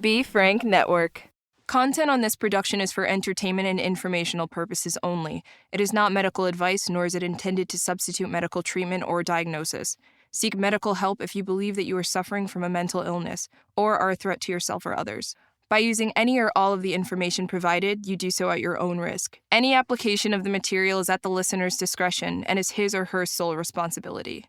Be Frank Network. Content on this production is for entertainment and informational purposes only. It is not medical advice, nor is it intended to substitute medical treatment or diagnosis. Seek medical help if you believe that you are suffering from a mental illness or are a threat to yourself or others. By using any or all of the information provided, you do so at your own risk. Any application of the material is at the listener's discretion and is his or her sole responsibility.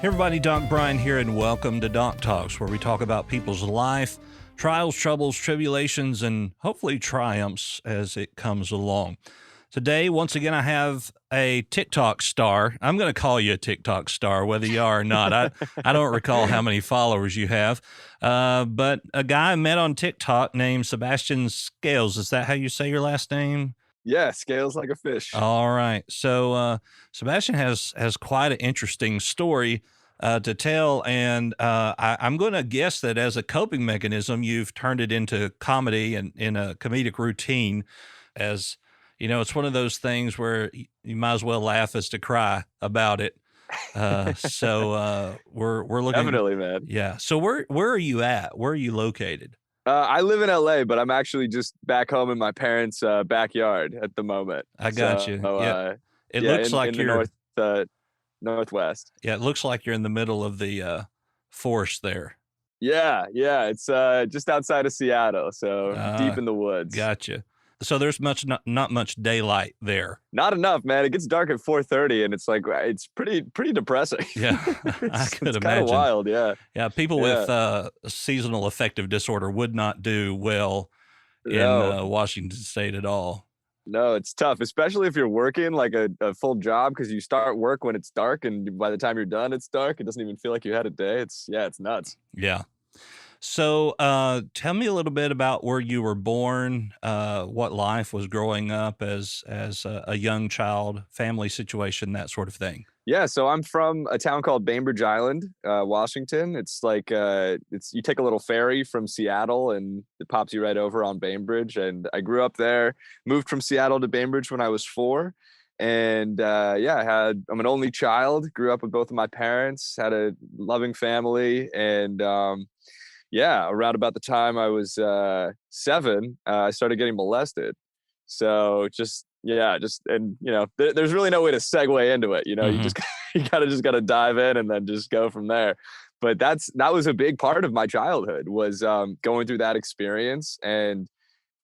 Hey everybody, Doc Brian here, and welcome to Doc Talks, where we talk about people's life, trials, troubles, tribulations, and hopefully triumphs as it comes along. Today, once again, I have a TikTok star. I'm going to call you a TikTok star, whether you are or not. I don't recall how many followers you have, but a guy I met on TikTok named Sebastian Scales. Is that how you say your last name? Yeah, scales like a fish. All right. So Sebastian has quite an interesting story to tell, and I'm going to guess that as a coping mechanism, you've turned it into comedy and in a comedic routine. As you know, it's one of those things where you might as well laugh as to cry about it. So we're looking. Definitely, man. Yeah. So where are you at? Where are you located? I live in LA, but I'm actually just back home in my parents' backyard at the moment. I got you. Yeah. It yeah, looks like in you're the northwest. Yeah, it looks like you're in the middle of the forest there. Yeah, it's just outside of Seattle, so deep in the woods. Gotcha. So there's not much daylight there. Not enough, man. It gets dark at 4:30, and it's like it's pretty depressing. Yeah, I could it's imagine. Kind of wild, yeah. Yeah, people with seasonal affective disorder would not do well in Washington State at all. No, it's tough, especially if you're working like a full job, because you start work when it's dark, and by the time you're done, it's dark. It doesn't even feel like you had a day. It's nuts. Yeah. So tell me a little bit about where you were born, what life was growing up as a young child, family situation, that sort of thing. Yeah, so I'm from a town called Bainbridge Island, Washington. It's like you take a little ferry from Seattle, and it pops you right over on Bainbridge. And I grew up there, moved from Seattle to Bainbridge when I was 4. And I'm an only child, grew up with both of my parents, had a loving family. And around about the time I was 7, I started getting molested. So there's really no way to segue into it. You know, Mm-hmm. you gotta dive in and then just go from there. But that was a big part of my childhood, was going through that experience. And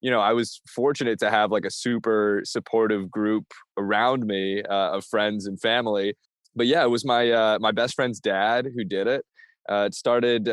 I was fortunate to have like a super supportive group around me of friends and family. But yeah, it was my best friend's dad who did it. It started,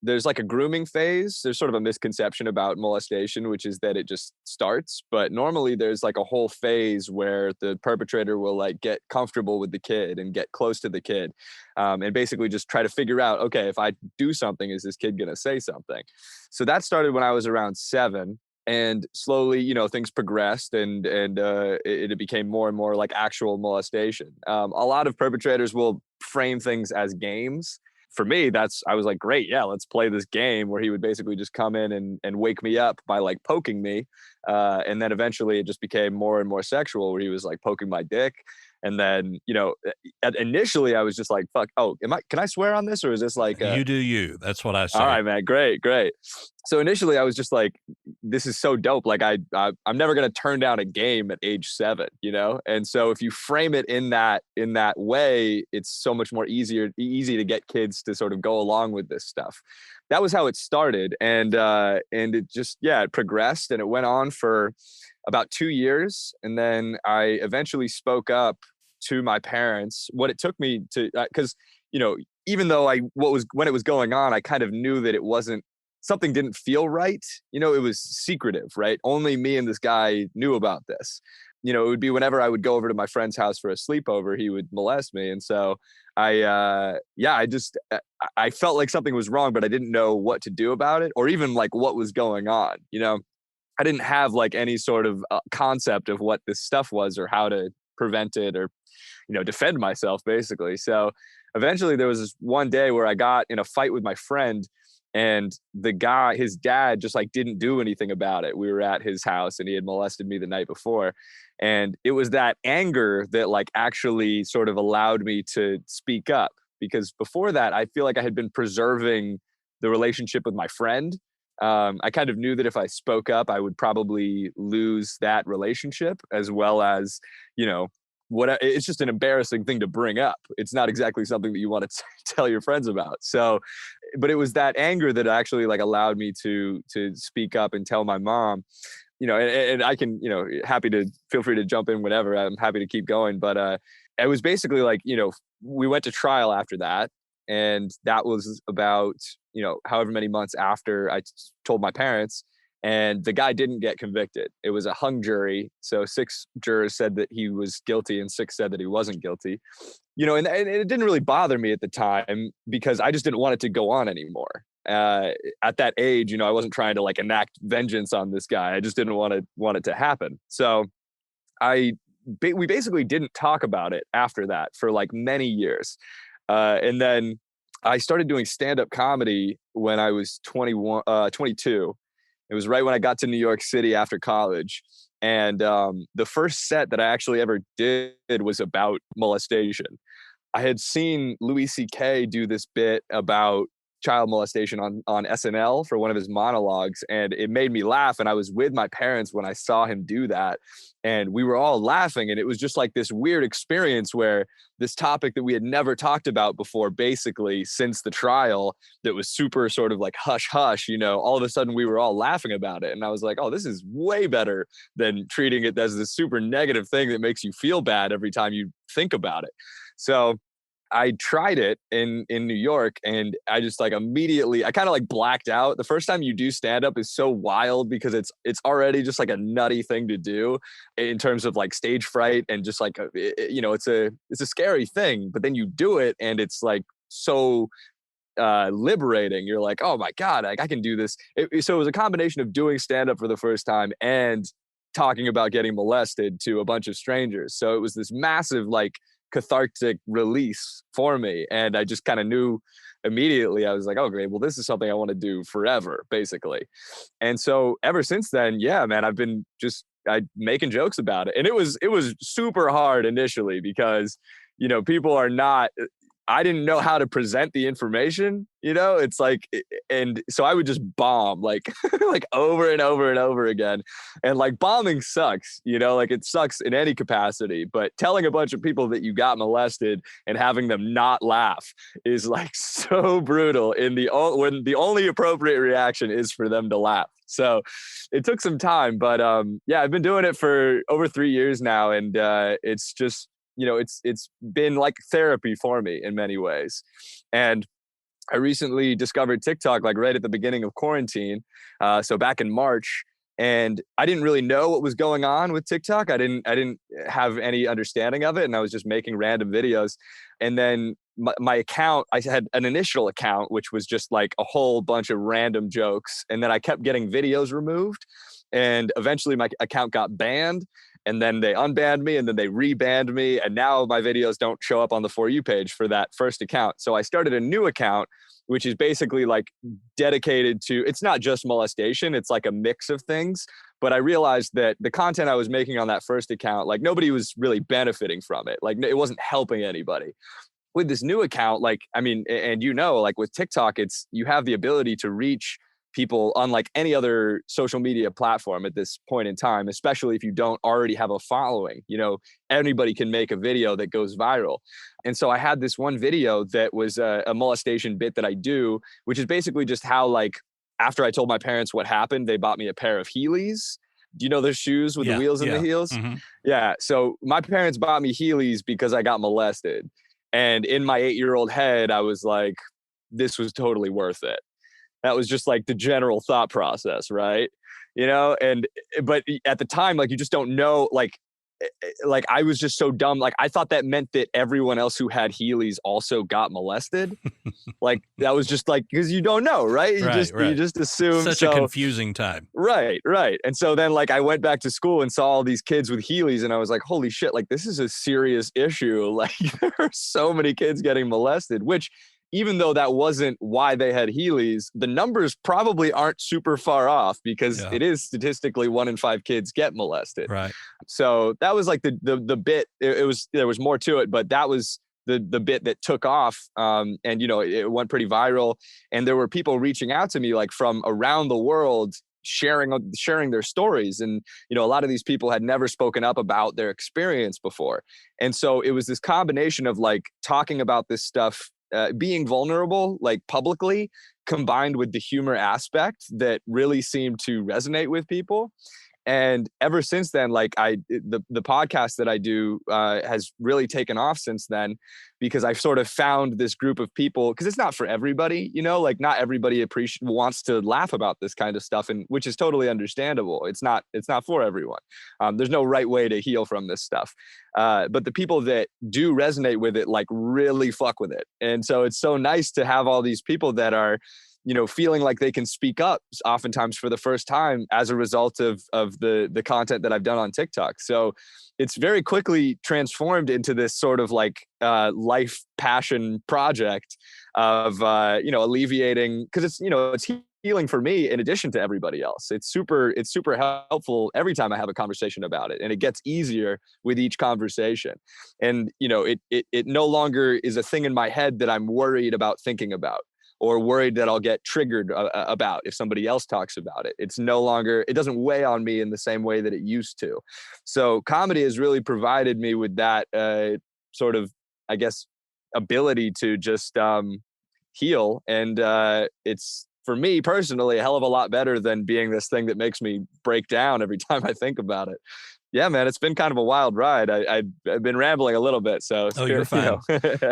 there's like a grooming phase. There's sort of a misconception about molestation, which is that it just starts. But normally there's like a whole phase where the perpetrator will like get comfortable with the kid and get close to the kid, and basically just try to figure out, okay, if I do something, is this kid going to say something? So that started when I was around 7. And slowly, things progressed, and it became more and more like actual molestation. A lot of perpetrators will frame things as games. For me, I was like, great, yeah, let's play this game, where he would basically just come in and wake me up by like poking me. And then eventually it just became more and more sexual, where he was like poking my dick. And then, initially I was just like, fuck, can I swear on this? Or is this like you do you? That's what I say. All right, man. Great. So initially I was just like, this is so dope. Like I'm never going to turn down a game at age 7,? And so if you frame it in that way, it's so much more easy to get kids to sort of go along with this stuff. That was how it started. And it just, it progressed, and it went on for about 2 years. And then I eventually spoke up to my parents. What it took me to, because, even though when it was going on, I kind of knew that something didn't feel right. It was secretive, right? Only me and this guy knew about this. It would be whenever I would go over to my friend's house for a sleepover, he would molest me. And so I felt like something was wrong, but I didn't know what to do about it, or even like what was going on. I didn't have like any sort of concept of what this stuff was, or how to prevent it, or, defend myself, basically. So eventually there was this one day where I got in a fight with my friend, And the guy, his dad, just like didn't do anything about it. We were at his house and he had molested me the night before. And it was that anger that like actually sort of allowed me to speak up, because before that, I feel like I had been preserving the relationship with my friend. I kind of knew that if I spoke up, I would probably lose that relationship, as well as, you know, it's just an embarrassing thing to bring up. It's not exactly something that you want to tell your friends about. So, but it was that anger that actually like allowed me to speak up and tell my mom, you know, and I can, you know, feel free to jump in whenever. I'm happy to keep going. But it was basically like, you know, we went to trial after that. And that was about, you know, however many months after I told my parents, and the guy didn't get convicted. It was a hung jury. So 6 jurors said that he was guilty and 6 said that he wasn't guilty. You know, and it didn't really bother me at the time because I just didn't want it to go on anymore. At that age, you know, I wasn't trying to like enact vengeance on this guy. I just didn't want it to happen. So we basically didn't talk about it after that for like many years. And then I started doing stand-up comedy when I was 22. It was right when I got to New York City after college. And the first set that I actually ever did was about molestation. I had seen Louis C.K. do this bit about child molestation on SNL for one of his monologues, and it made me laugh. And I was with my parents when I saw him do that, and we were all laughing. And it was just like this weird experience where this topic that we had never talked about before, basically since the trial, that was super sort of like hush hush, you know, all of a sudden we were all laughing about it. And I was like, oh, this is way better than treating it as this super negative thing that makes you feel bad every time you think about it. So I tried it in New York, and I just like immediately, I kind of like blacked out. The first time you do stand up is so wild because it's already just like a nutty thing to do in terms of like stage fright, and just like, you know, it's a scary thing, but then you do it and it's like so liberating. You're like, oh my God, like I can do this. So it was a combination of doing stand up for the first time and talking about getting molested to a bunch of strangers. So it was this massive like cathartic release for me. And I just kind of knew immediately, I was like, oh great, well this is something I want to do forever, basically. And so ever since then, yeah, man, I've been just making jokes about it. And it was super hard initially because, you know, people are not, I didn't know how to present the information, you know, it's like, and so I would just bomb like, like over and over and over again. And like bombing sucks, you know, like it sucks in any capacity, but telling a bunch of people that you got molested and having them not laugh is like so brutal when the only appropriate reaction is for them to laugh. So it took some time, but yeah, I've been doing it for over 3 years now. And it's just, you know, it's been like therapy for me in many ways. And I recently discovered TikTok like right at the beginning of quarantine. So back in March, and I didn't really know what was going on with TikTok. I didn't have any understanding of it. And I was just making random videos. And then my account, I had an initial account, which was just like a whole bunch of random jokes. And then I kept getting videos removed. And eventually my account got banned. And then they unbanned me, and then they rebanned me. And now my videos don't show up on the For You page for that first account. So I started a new account, which is basically like dedicated to, it's not just molestation, it's like a mix of things. But I realized that the content I was making on that first account, like nobody was really benefiting from it. Like it wasn't helping anybody. With this new account, like, I mean, and you know, like with TikTok, you have the ability to reach people unlike any other social media platform at this point in time, especially if you don't already have a following. You know, anybody can make a video that goes viral. And so I had this one video that was a molestation bit that I do, which is basically just how, like, after I told my parents what happened, they bought me a pair of Heelys. Do you know those shoes with the wheels and the heels? Mm-hmm. Yeah. So my parents bought me Heelys because I got molested. And in my 8-year-old head, I was like, this was totally worth it. That was just like the general thought process, right? You know, but at the time, like, you just don't know, like I was just so dumb. Like, I thought that meant that everyone else who had Heelys also got molested. Like, that was just like, because you don't know, right? You just assume. Such a confusing time. Right. And so then, like, I went back to school and saw all these kids with Heelys, and I was like, holy shit, like, this is a serious issue. Like, there are so many kids getting molested, which, even though that wasn't why they had Heelys, the numbers probably aren't super far off because Yeah. it is statistically 1 in 5 kids get molested. Right. So that was like the bit. It was, there was more to it, but that was the bit that took off. And it went pretty viral, and there were people reaching out to me like from around the world, sharing their stories. And a lot of these people had never spoken up about their experience before. And so it was this combination of like talking about this stuff, being vulnerable like publicly, combined with the humor aspect that really seemed to resonate with people. And ever since then, like the podcast that I do has really taken off since then, because I've sort of found this group of people, because it's not for everybody, like not everybody wants to laugh about this kind of stuff, and which is totally understandable. It's not for everyone. There's no right way to heal from this stuff. But the people that do resonate with it, like really fuck with it. And so it's so nice to have all these people that are, feeling like they can speak up oftentimes for the first time as a result of the content that I've done on TikTok. So it's very quickly transformed into this sort of like life passion project of, alleviating, because it's healing for me in addition to everybody else. It's super helpful every time I have a conversation about it, and it gets easier with each conversation. And, it no longer is a thing in my head that I'm worried about thinking about, or worried that I'll get triggered about if somebody else talks about it. It's no longer, it doesn't weigh on me in the same way that it used to. So comedy has really provided me with that sort of, I guess, ability to just heal. And it's, for me personally, a hell of a lot better than being this thing that makes me break down every time I think about it. Yeah, man, it's been kind of a wild ride. I've been rambling a little bit, so You're fine.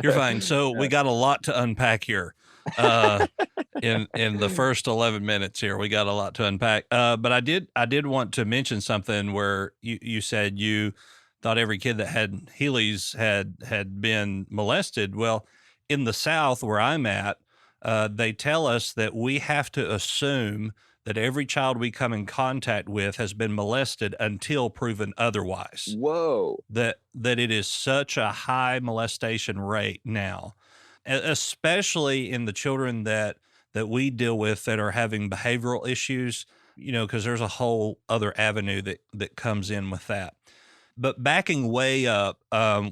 You're fine. So we got a lot to unpack here. In the first 11 minutes here, we got a lot to unpack. But I did want to mention something where you said you thought every kid that had Heelys had been molested. Well, in the South where I'm at, they tell us that we have to assume that every child we come in contact with has been molested until proven otherwise. Whoa. That it is such a high molestation rate now, especially in the children that we deal with that are having behavioral issues, because there's a whole other avenue that comes in with that. But backing way up,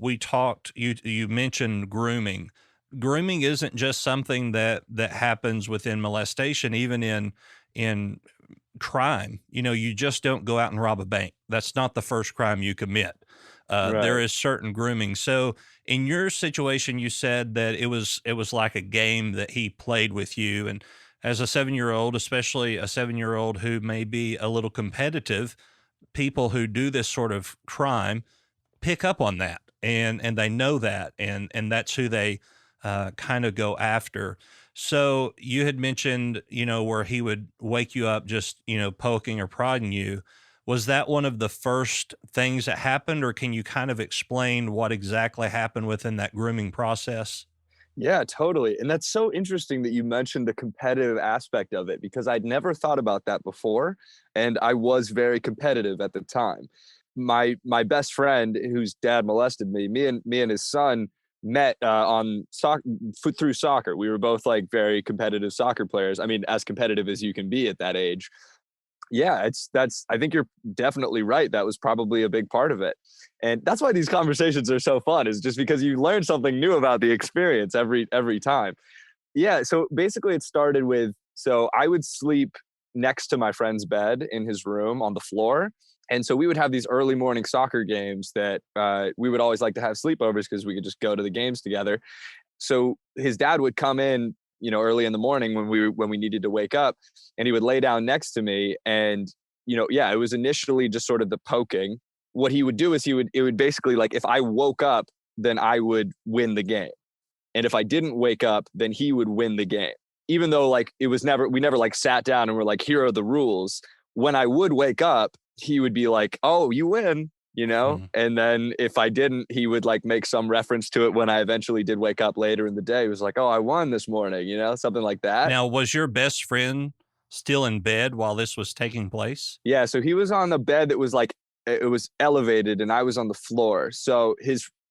we talked, you mentioned grooming. Grooming isn't just something that happens within molestation, even in crime. You just don't go out and rob a bank. That's not the first crime you commit. Right. There is certain grooming. So in your situation, you said that it was like a game that he played with you. And as a 7-year-old, especially a 7-year-old who may be a little competitive, people who do this sort of crime pick up on that, and they know that, and that's who they kind of go after. So you had mentioned, where he would wake you up just, poking or prodding you. Was that one of the first things that happened, or can you kind of explain what exactly happened within that grooming process? Yeah, totally. And that's so interesting that you mentioned the competitive aspect of it, because I'd never thought about that before. And I was very competitive at the time. My best friend, whose dad molested me and his son met on soccer, through soccer. We were both like very competitive soccer players. I mean, as competitive as you can be at that age. Yeah, I think you're definitely right. That was probably a big part of it. And that's why these conversations are so fun, is just because you learn something new about the experience every time. Yeah, so basically it started with, so I would sleep next to my friend's bed in his room on the floor. And so we would have these early morning soccer games that we would always like to have sleepovers because we could just go to the games together. So his dad would come in, early in the morning when we needed to wake up, and he would lay down next to me. And, it was initially just sort of the poking. What he would do is it would basically, like, if I woke up, then I would win the game. And if I didn't wake up, then he would win the game. Even though like we never like sat down and were like, here are the rules. When I would wake up, he would be like, oh, you win. And then if I didn't, he would like make some reference to it when I eventually did wake up later in the day. He was like, oh, I won this morning, something like that. Now, was your best friend still in bed while this was taking place? Yeah. So he was on the bed that was like, it was elevated, and I was on the floor. So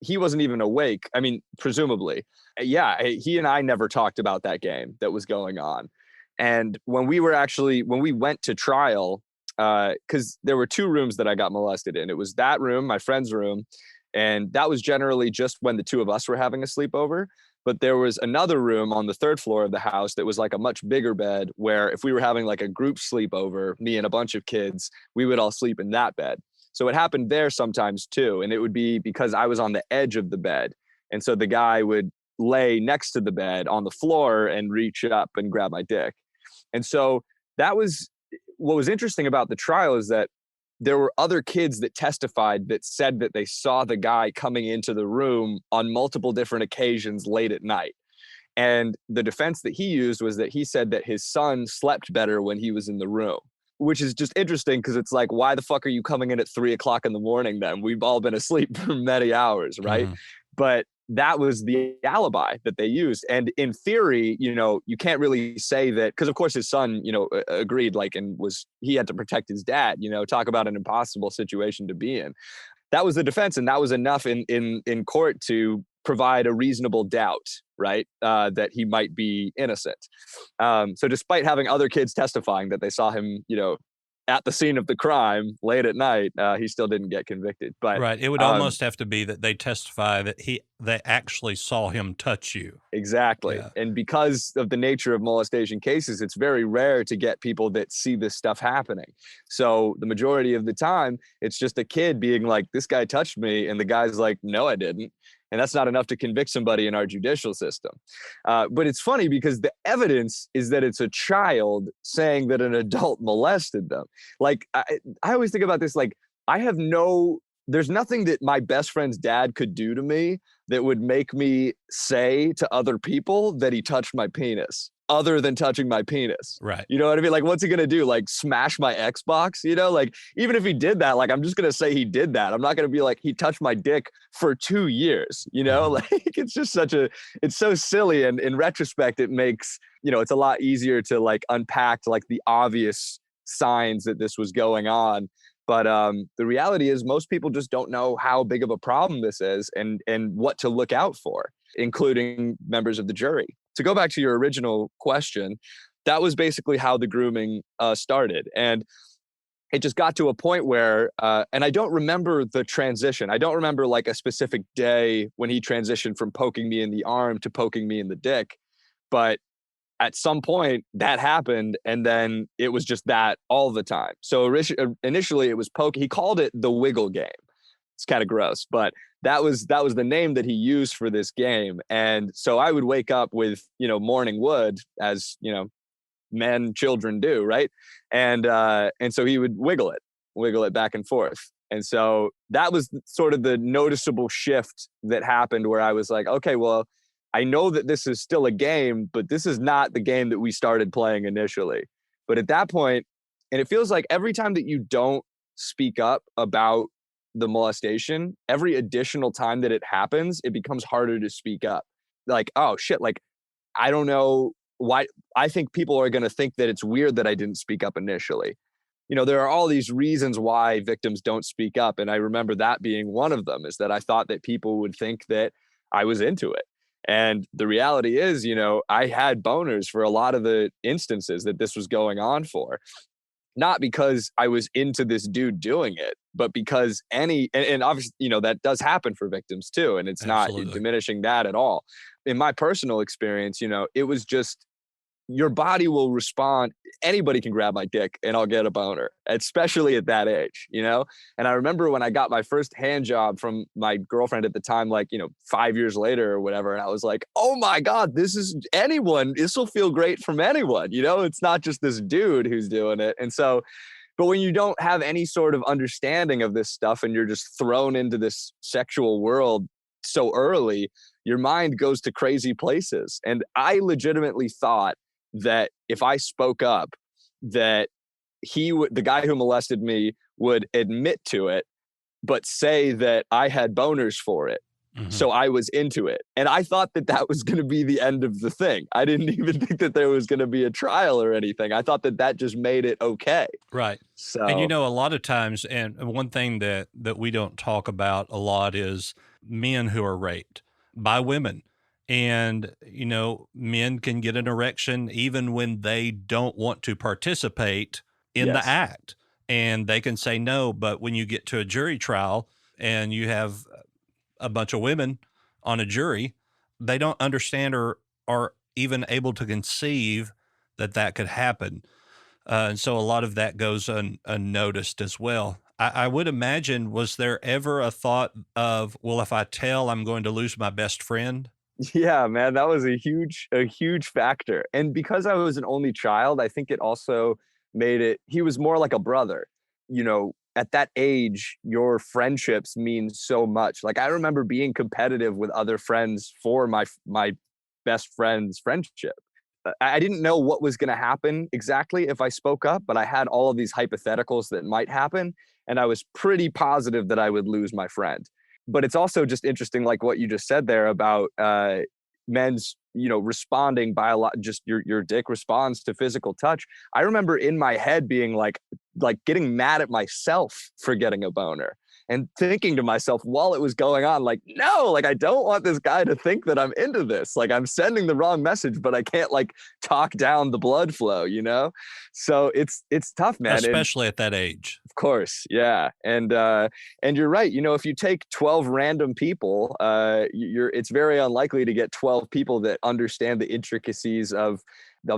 he wasn't even awake. I mean, presumably. Yeah, he and I never talked about that game that was going on. And when we went to trial, because there were 2 rooms that I got molested in. It was that room, my friend's room, and that was generally just when the 2 of us were having a sleepover. But there was another room on the 3rd floor of the house that was like a much bigger bed, where if we were having like a group sleepover, me and a bunch of kids, we would all sleep in that bed. So it happened there sometimes too. And it would be because I was on the edge of the bed. And so the guy would lay next to the bed on the floor and reach up and grab my dick. And so that was what was interesting about the trial, is that there were other kids that testified that said that they saw the guy coming into the room on multiple different occasions late at night. And the defense that he used was that he said that his son slept better when he was in the room, which is just interesting because it's like, why the fuck are you coming in at 3 o'clock in the morning then? We've all been asleep for many hours, right? Mm-hmm. But that was the alibi that they used. And in theory, you can't really say that, because of course his son, agreed, like, and he had to protect his dad, talk about an impossible situation to be in. That was the defense. And that was enough in court to provide a reasonable doubt, right? That he might be innocent. So despite having other kids testifying that they saw him, at the scene of the crime late at night, he still didn't get convicted. But right, it would almost have to be that they testify that they actually saw him touch you. Exactly. Yeah. And because of the nature of molestation cases, it's very rare to get people that see this stuff happening. So the majority of the time, it's just a kid being like, this guy touched me, and the guy's like, no, I didn't. And that's not enough to convict somebody in our judicial system. But it's funny because the evidence is that it's a child saying that an adult molested them. Like, I always think about this, like, there's nothing that my best friend's dad could do to me that would make me say to other people that he touched my penis, other than touching my penis. Right. You know what I mean? Like, what's he going to do? Like, smash my Xbox? Like, even if he did that, like, I'm just going to say he did that. I'm not going to be like, he touched my dick for 2 years, Mm-hmm. Like, it's just it's so silly. And in retrospect, it makes, it's a lot easier to like unpack like the obvious signs that this was going on. But the reality is most people just don't know how big of a problem this is and what to look out for, including members of the jury. To go back to your original question, that was basically how the grooming started. And it just got to a point where, and I don't remember the transition. I don't remember like a specific day when he transitioned from poking me in the arm to poking me in the dick. But at some point that happened, and then it was just that all the time. So initially it was poke. He called it the wiggle game. It's kind of gross, but that was the name that he used for this game. And so I would wake up with, morning wood, as, children do, right? And so he would wiggle it back and forth. And so that was sort of the noticeable shift that happened, where I was like, okay, well, I know that this is still a game, but this is not the game that we started playing initially. But at that point, and it feels like every time that you don't speak up about the molestation, every additional time that it happens, it becomes harder to speak up. Like, oh shit, like, I don't know why. I think people are going to think that it's weird that I didn't speak up initially. There are all these reasons why victims don't speak up. And I remember that being one of them, is that I thought that people would think that I was into it. And the reality is, I had boners for a lot of the instances that this was going on for. Not because I was into this dude doing it, but because and obviously, that does happen for victims too. And it's Absolutely. not diminishing that at all. In my personal experience, it was just, your body will respond. Anybody can grab my dick and I'll get a boner, especially at that age, And I remember when I got my first hand job from my girlfriend at the time, like, 5 years later or whatever. And I was like, oh my God, this will feel great from anyone, it's not just this dude who's doing it. And so, but when you don't have any sort of understanding of this stuff and you're just thrown into this sexual world so early, your mind goes to crazy places. And I legitimately thought that if I spoke up, that the guy who molested me would admit to it, but say that I had boners for it. Hmm. So I was into it. And I thought that that was going to be the end of the thing. I didn't even think that there was going to be a trial or anything. I thought that that just made it okay. Right. And So, a lot of times, and one thing that we don't talk about a lot is men who are raped by women. And, men can get an erection even when they don't want to participate in the yes. act. And they can say no. But when you get to a jury trial and you have a bunch of women on a jury, they don't understand or are even able to conceive that that could happen. And so a lot of that goes unnoticed as well. I would imagine, was there ever a thought of, well, if I tell, I'm going to lose my best friend? Yeah, man, that was a huge factor. And because I was an only child, I think it also made it he was more like a brother. At that age, your friendships mean so much. Like I remember being competitive with other friends for my best friend's friendship. I didn't know what was going to happen exactly if I spoke up, but I had all of these hypotheticals that might happen, and I was pretty positive that I would lose my friend. But it's also just interesting, like what you just said there about men's, responding by a lot. Just your dick responds to physical touch. I remember in my head being like getting mad at myself for getting a boner and thinking to myself while it was going on, like, no, like I don't want this guy to think that I'm into this. Like I'm sending the wrong message, but I can't like talk down the blood flow. So it's tough, man. And Especially at that age. of course, yeah, and you're right. If you take 12 random people, it's very unlikely to get 12 people that understand the intricacies of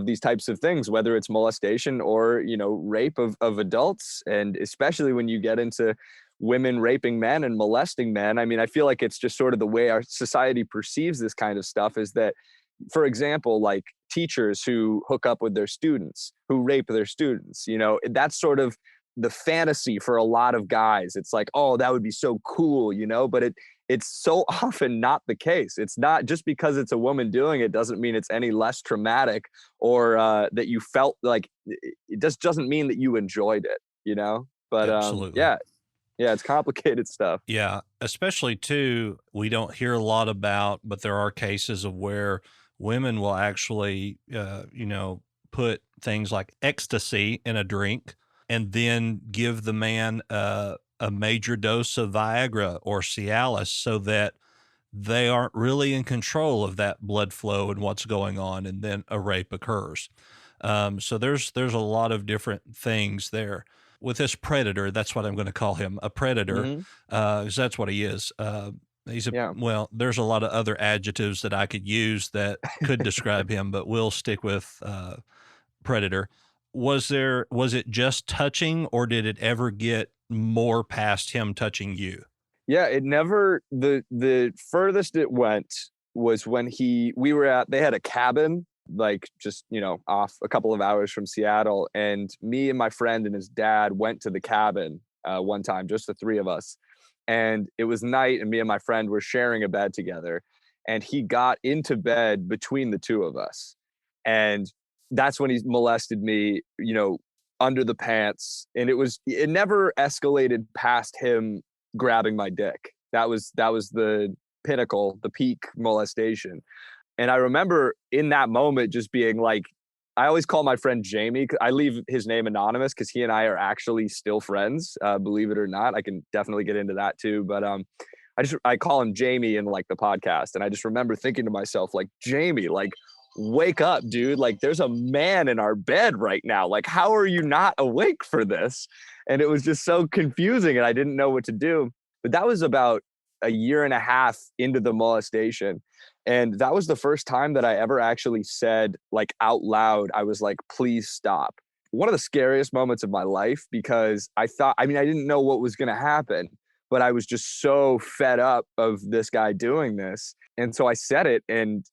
these types of things, whether it's molestation or rape of adults, and especially when you get into women raping men and molesting men. I mean, I feel like it's just sort of the way our society perceives this kind of stuff is that, for example, like teachers who hook up with their students, who rape their students, that's sort of the fantasy for a lot of guys. It's like, oh, that would be so cool, but it's so often not the case. It's not just because it's a woman doing it doesn't mean it's any less traumatic or that you felt like it just doesn't mean that you enjoyed it. But Absolutely. yeah, it's complicated stuff. Yeah, especially too, we don't hear a lot about, but there are cases of where women will actually, put things like ecstasy in a drink and then give the man a major dose of Viagra or Cialis so that they aren't really in control of that blood flow and what's going on, and then a rape occurs. So there's a lot of different things there with this predator. That's what I'm going to call him, a predator, Hmm. 'cause that's what he is. He's Yeah. well, there's a lot of other adjectives that I could use that could describe him, but we'll stick with predator. Was it just touching, or did it ever get more past him touching you? Yeah, it never the furthest it went was when they had a cabin like just, off a couple of hours from Seattle, and me and my friend and his dad went to the cabin one time, just the three of us. And it was night and me and my friend were sharing a bed together, and he got into bed between the two of us. And that's when he molested me, under the pants, and it never escalated past him grabbing my dick. That was the pinnacle, the peak molestation. And I remember in that moment just being like, I always call my friend Jamie. I leave his name anonymous because he and I are actually still friends, believe it or not. I can definitely get into that too. But I call him Jamie in like the podcast, and I just remember thinking to myself, like, Jamie, like, wake up, dude. Like, there's a man in our bed right now. Like, how are you not awake for this? And it was just so confusing, and I didn't know what to do. But that was about a year and a half into the molestation. And that was the first time that I ever actually said, like, out loud, I was like, please stop. One of the scariest moments of my life, because I didn't know what was going to happen, but I was just so fed up of this guy doing this. And so I said it, and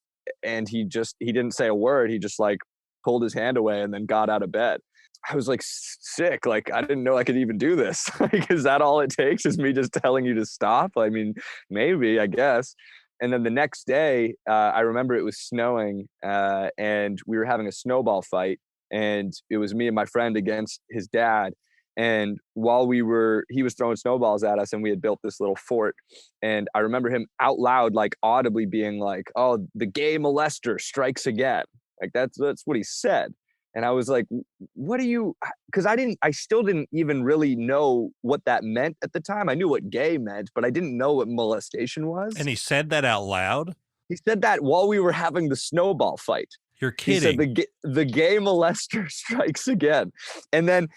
he didn't say a word. He just like pulled his hand away and then got out of bed. I was like sick. Like, I didn't know I could even do this. Like, is that all it takes, is me just telling you to stop? I mean, maybe, I guess. And then the next day, I remember it was snowing, and we were having a snowball fight, and it was me and my friend against his dad. And while he was throwing snowballs at us, and we had built this little fort. And I remember him out loud, like audibly being like, "Oh, the gay molester strikes again." Like that's what he said. And I was like, what do you, because I still didn't even really know what that meant at the time. I knew what gay meant, but I didn't know what molestation was. And he said that out loud? He said that while we were having the snowball fight. You're He said kidding. the gay molester strikes again. And then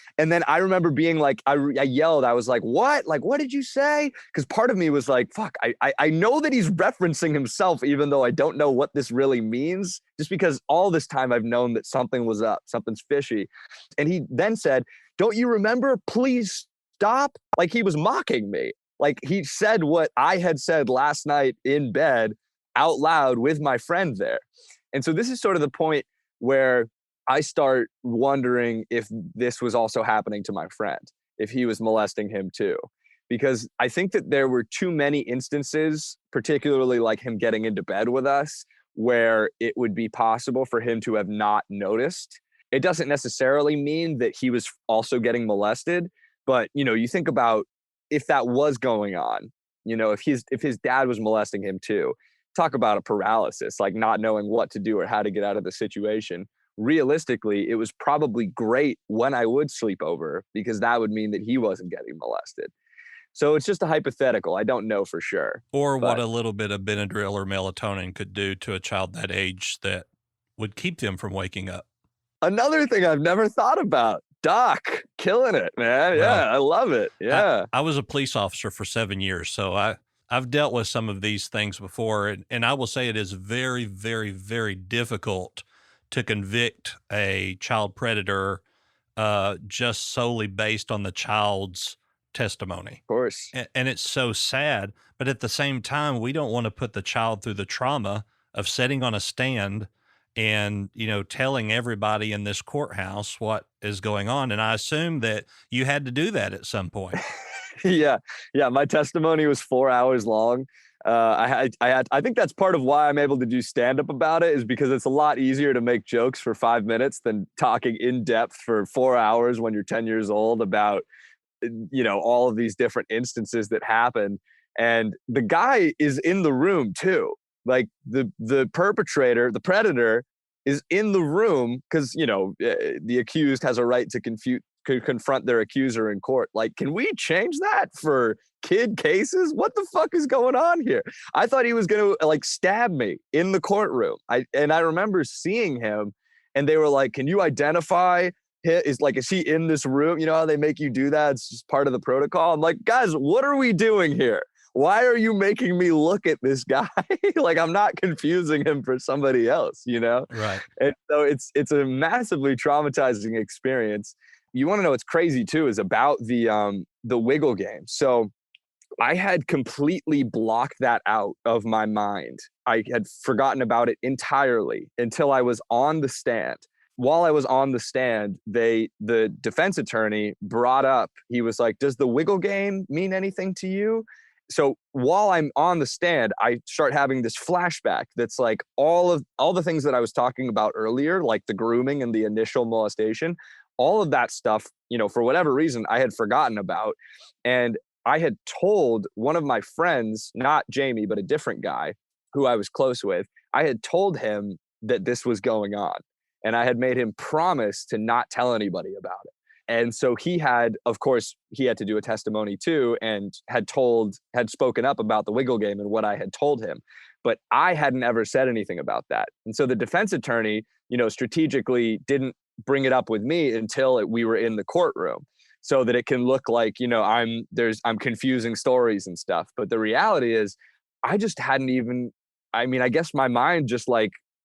I remember being like, I yelled, I was like, what? Like, what did you say? Because part of me was like, fuck, I know that he's referencing himself, even though I don't know what this really means, just because all this time I've known that something was up, something's fishy. And he then said, don't you remember? Please stop. Like he was mocking me. Like he said what I had said last night in bed out loud with my friend there. And so this is sort of the point where I start wondering if this was also happening to my friend, if he was molesting him too. Because I think that there were too many instances, particularly like him getting into bed with us, where it would be possible for him to have not noticed. It doesn't necessarily mean that he was also getting molested, but you think about if that was going on, if his dad was molesting him too. Talk about a paralysis, like not knowing what to do or how to get out of the situation. Realistically, it was probably great when I would sleep over, because that would mean that he wasn't getting molested. So it's just a hypothetical. I don't know for sure. Or what But a little bit of Benadryl or melatonin could do to a child that age that would keep them from waking up. another thing I've never thought about, Doc, killing it, man. Well, Yeah, I love it. Yeah. I was a police officer for 7 years, so I've dealt with some of these things before, and I will say it is very, very, very difficult to convict a child predator just solely based on the child's testimony. Of course. And it's so sad, but at the same time, we don't want to put the child through the trauma of sitting on a stand and, telling everybody in this courthouse what is going on. And I assume that you had to do that at some point. Yeah. My testimony was 4 hours long. I think that's part of why I'm able to do stand up about it, is because it's a lot easier to make jokes for 5 minutes than talking in depth for 4 hours when you're 10 years old about, all of these different instances that happened. And the guy is in the room too. Like the perpetrator, the predator is in the room because, the accused has a right to confront their accuser in court. Like, can we change that for kid cases? What the fuck is going on here? I thought he was going to stab me in the courtroom. I remember seeing him and they were like, can you identify is he in this room? You know how they make you do that? It's just part of the protocol. I'm like, guys, what are we doing here? Why are you making me look at this guy? I'm not confusing him for somebody else, Right. And so it's a massively traumatizing experience. You want to know what's crazy too is about the wiggle game. So I had completely blocked that out of my mind. I had forgotten about it entirely until I was on the stand. While I was on the stand, the defense attorney brought up, he was like, does the wiggle game mean anything to you? So while I'm on the stand, I start having this flashback that's like all the things that I was talking about earlier, like the grooming and the initial molestation, all of that stuff, for whatever reason, I had forgotten about. And I had told one of my friends, not Jamie, but a different guy who I was close with, I had told him that this was going on. And I had made him promise to not tell anybody about it. And so he had to do a testimony too, and had spoken up about the wiggle game and what I had told him. But I hadn't ever said anything about that. And so the defense attorney, strategically didn't bring it up with me until we were in the courtroom, so that it can look like, I'm confusing stories and stuff. But the reality is I just hadn't even, I guess my mind just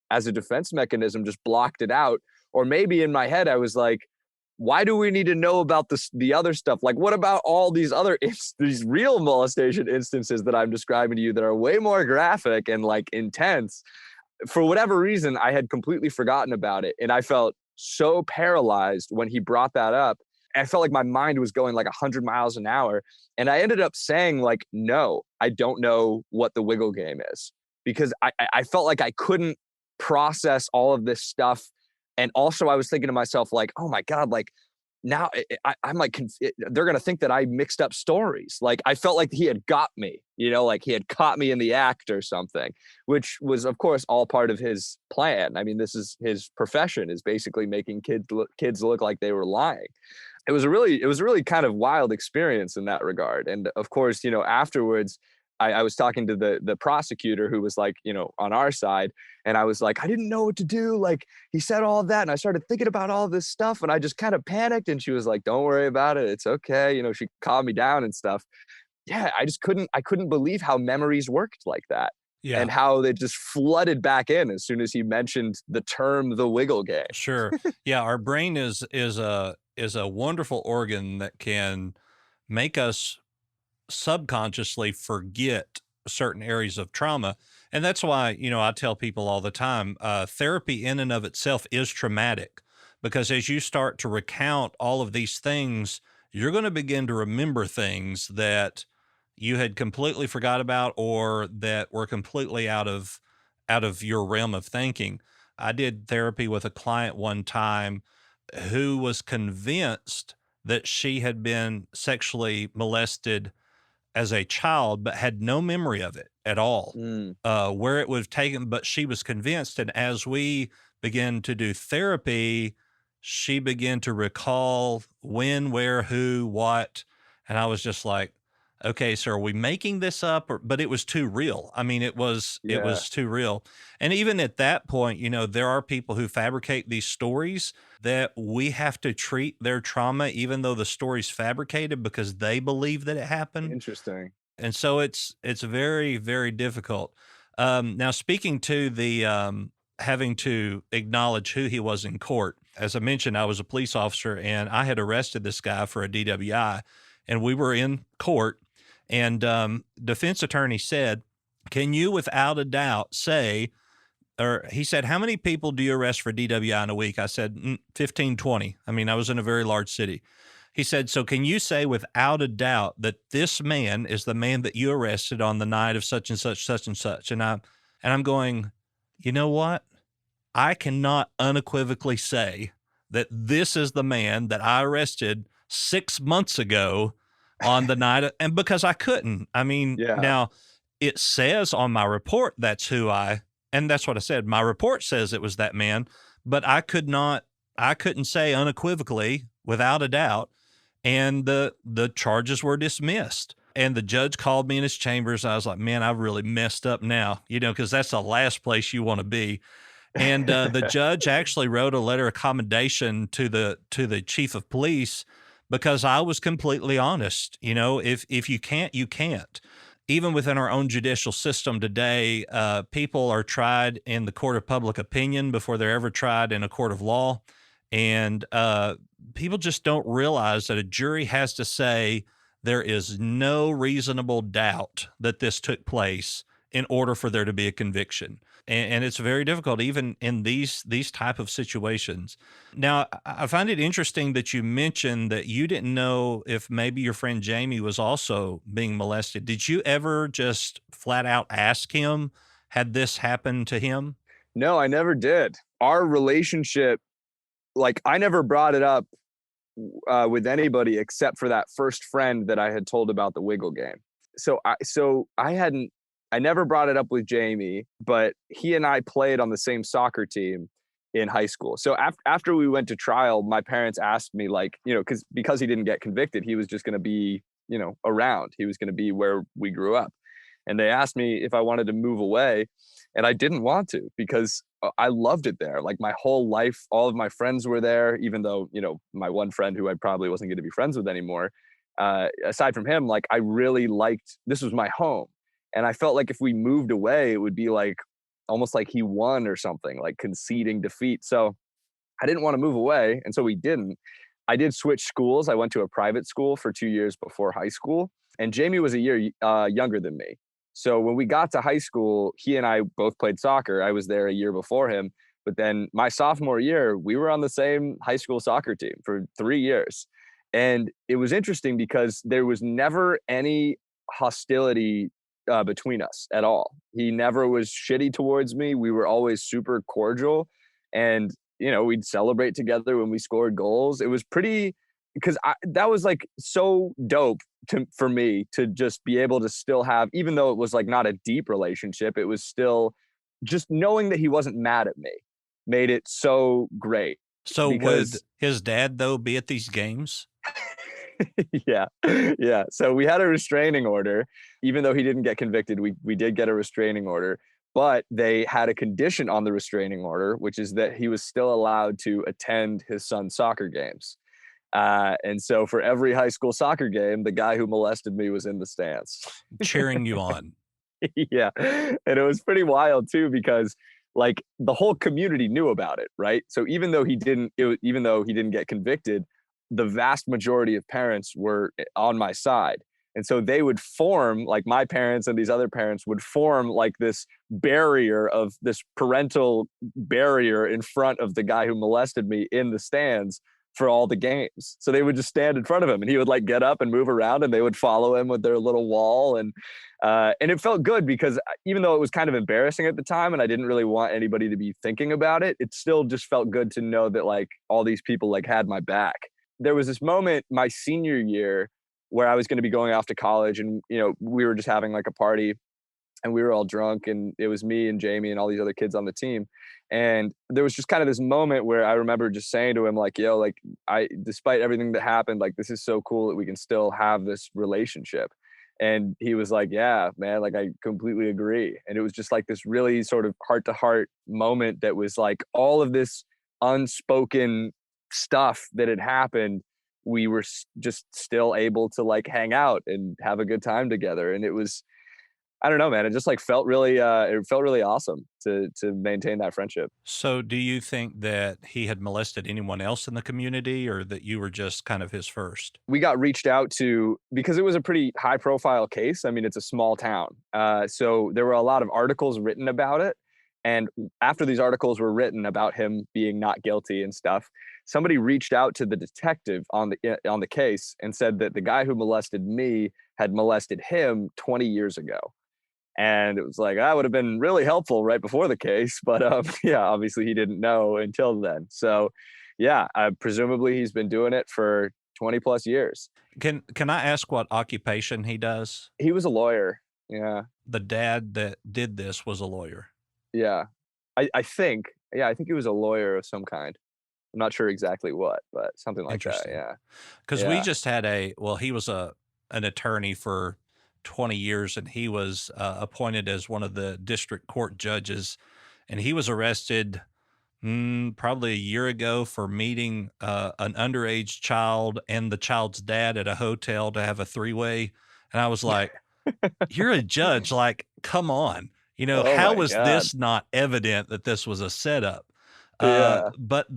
as a defense mechanism just blocked it out. Or maybe in my head, I was like, why do we need to know about the other stuff? Like, what about all these other, these real molestation instances that I'm describing to you that are way more graphic and intense? For whatever reason, I had completely forgotten about it. And I felt so paralyzed when he brought that up. I felt like my mind was going 100 miles an hour. And I ended up saying no, I don't know what the wiggle game is, because I felt like I couldn't process all of this stuff. And also I was thinking to myself, oh my God, now I'm like, they're going to think that I mixed up stories. Like I felt like he had got me, like he had caught me in the act or something, which was of course all part of his plan. I mean, this is his profession, is basically making kids look like they were lying. It was a really kind of wild experience in that regard. And of course, afterwards, I was talking to the prosecutor who was like, on our side, and I was like, I didn't know what to do. Like he said all of that, and I started thinking about all this stuff, and I just kind of panicked. And she was like, "Don't worry about it. It's okay." She calmed me down and stuff. Yeah, I couldn't believe how memories worked like that, Yeah, and how they just flooded back in as soon as he mentioned the term "the wiggle game." sure. Yeah, our brain is a wonderful organ that can make us subconsciously forget certain areas of trauma. And that's why, I tell people all the time, therapy in and of itself is traumatic, because as you start to recount all of these things, you're going to begin to remember things that you had completely forgot about, or that were completely out of your realm of thinking. I did therapy with a client one time who was convinced that she had been sexually molested as a child, but had no memory of it at all, Mm, where it would have taken. But she was convinced. And as we began to do therapy, she began to recall when, where, who, what. And I was just like, okay, so are we making this up? But it was too real. I mean, it yeah, was too real. And even at that point, there are people who fabricate these stories that we have to treat their trauma, even though the story's fabricated, because they believe that it happened. interesting. And so it's very, very difficult. Now, speaking to the having to acknowledge who he was in court, as I mentioned, I was a police officer and I had arrested this guy for a DWI, and we were in court, and defense attorney said, "Can you, without a doubt, say?" Or he said, "How many people do you arrest for DWI in a week?" I said, 15, 20. I mean, I was in a very large city. He said, "So can you say without a doubt that this man is the man that you arrested on the night of such and such, such and such?" And I'm going, you know what? I cannot unequivocally say that this is the man that I arrested 6 months ago on the night and because I couldn't. I mean, Yeah, now it says on my report and that's what I said. My report says it was that man, but I couldn't say unequivocally without a doubt. And the charges were dismissed. And the judge called me in his chambers. I was like, man, I've really messed up now, because that's the last place you want to be. And the judge actually wrote a letter of commendation to the chief of police, because I was completely honest. If you can't, you can't. Even within our own judicial system today, people are tried in the court of public opinion before they're ever tried in a court of law. And people just don't realize that a jury has to say there is no reasonable doubt that this took place in order for there to be a conviction. And it's very difficult, even in these type of situations. Now, I find it interesting that you mentioned that you didn't know if maybe your friend Jamie was also being molested. Did you ever just flat out ask him, had this happened to him? no, I never did. Our relationship, like I never brought it up with anybody except for that first friend that I had told about the wiggle game. I never brought it up with Jamie, but he and I played on the same soccer team in high school. So after we went to trial, my parents asked me, like, because he didn't get convicted, he was just going to be, around. He was going to be where we grew up. And they asked me if I wanted to move away, and I didn't want to, because I loved it there. Like my whole life, all of my friends were there, even though, my one friend who I probably wasn't going to be friends with anymore. Aside from him, like I really liked, this was my home. And I felt like if we moved away, it would be like almost like he won or something, like conceding defeat. So I didn't want to move away. And so we didn't. I did switch schools. I went to a private school for 2 years before high school. And Jamie was a year younger than me. So when we got to high school, he and I both played soccer. I was there a year before him. But then my sophomore year, we were on the same high school soccer team for 3 years. And it was interesting because there was never any hostility between us at all. He never was shitty towards me. We were always super cordial. And, we'd celebrate together when we scored goals. It was pretty because that was like so dope for me to just be able to still have, even though it was like not a deep relationship, it was still just knowing that he wasn't mad at me made it so great. So would Because his dad, though, be at these games? yeah, yeah. So we had a restraining order, even though he didn't get convicted. We did get a restraining order, but they had a condition on the restraining order, which is that he was still allowed to attend his son's soccer games. And so for every high school soccer game, the guy who molested me was in the stands. Cheering you on. Yeah. And it was pretty wild too, because like the whole community knew about it, right? So even though even though he didn't get convicted, the vast majority of parents were on my side. And so they would form, like my parents and these other parents would form like this barrier, of this parental barrier in front of the guy who molested me in the stands for all the games. So they would just stand in front of him and he would like get up and move around and they would follow him with their little wall. And it felt good because even though it was kind of embarrassing at the time and I didn't really want anybody to be thinking about it, it still just felt good to know that like all these people like had my back. There was this moment my senior year where I was going to be going off to college, and we were just having like a party and we were all drunk, and it was me and Jamie and all these other kids on the team. And there was just kind of this moment where I remember just saying to him like, yo, like despite everything that happened, like this is so cool that we can still have this relationship. And he was like, yeah, man, like I completely agree. And it was just like this really sort of heart to heart moment that was like all of this unspoken stuff that had happened. We were just still able to like hang out and have a good time together. And it was, I don't know, man. It just like felt really, it felt really awesome to maintain that friendship. So do you think that he had molested anyone else in the community, or that you were just kind of his first? We got reached out to because it was a pretty high profile case. I mean, it's a small town. So there were a lot of articles written about it. And after these articles were written about him being not guilty and stuff, somebody reached out to the detective on the case and said that the guy who molested me had molested him 20 years ago. And it was like, that would have been really helpful right before the case. But yeah, obviously he didn't know until then. So yeah, presumably he's been doing it for 20 plus years. Can I ask what occupation he does? He was a lawyer. Yeah. The dad that did this was a lawyer. Yeah. I think he was a lawyer of some kind. I'm not sure exactly what, but something like that. Interesting. Yeah. Because Yeah. we just had he was an attorney for 20 years, and he was appointed as one of the district court judges, and he was arrested probably a year ago for meeting an underage child and the child's dad at a hotel to have a three-way. And I was like, you're a judge, like, come on. Oh How my was God. this not evident that this was a setup? Yeah. But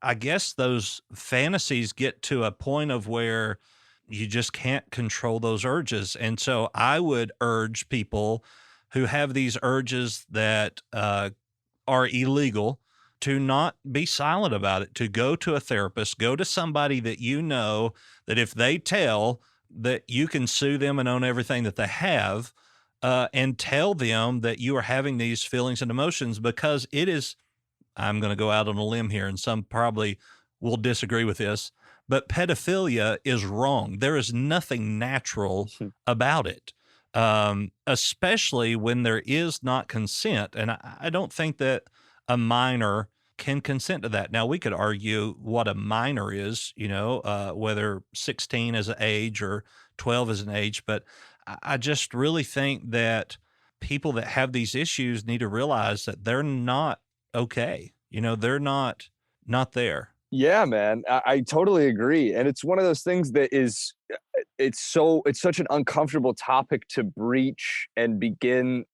I guess those fantasies get to a point of where you just can't control those urges. And so I would urge people who have these urges that are illegal to not be silent about it, to go to a therapist, go to somebody that you know that if they tell, that you can sue them and own everything that they have, and tell them that you are having these feelings and emotions, because it is, I'm going to go out on a limb here, and some probably will disagree with this, but pedophilia is wrong. There is nothing natural about it, especially when there is not consent. And I don't think that a minor can consent to that. Now, we could argue what a minor is, whether 16 is an age or 12 is an age, but I just really think that people that have these issues need to realize that they're not okay. They're not there. Yeah, man, I totally agree. And it's one of those things that is, it's such an uncomfortable topic to breach and begin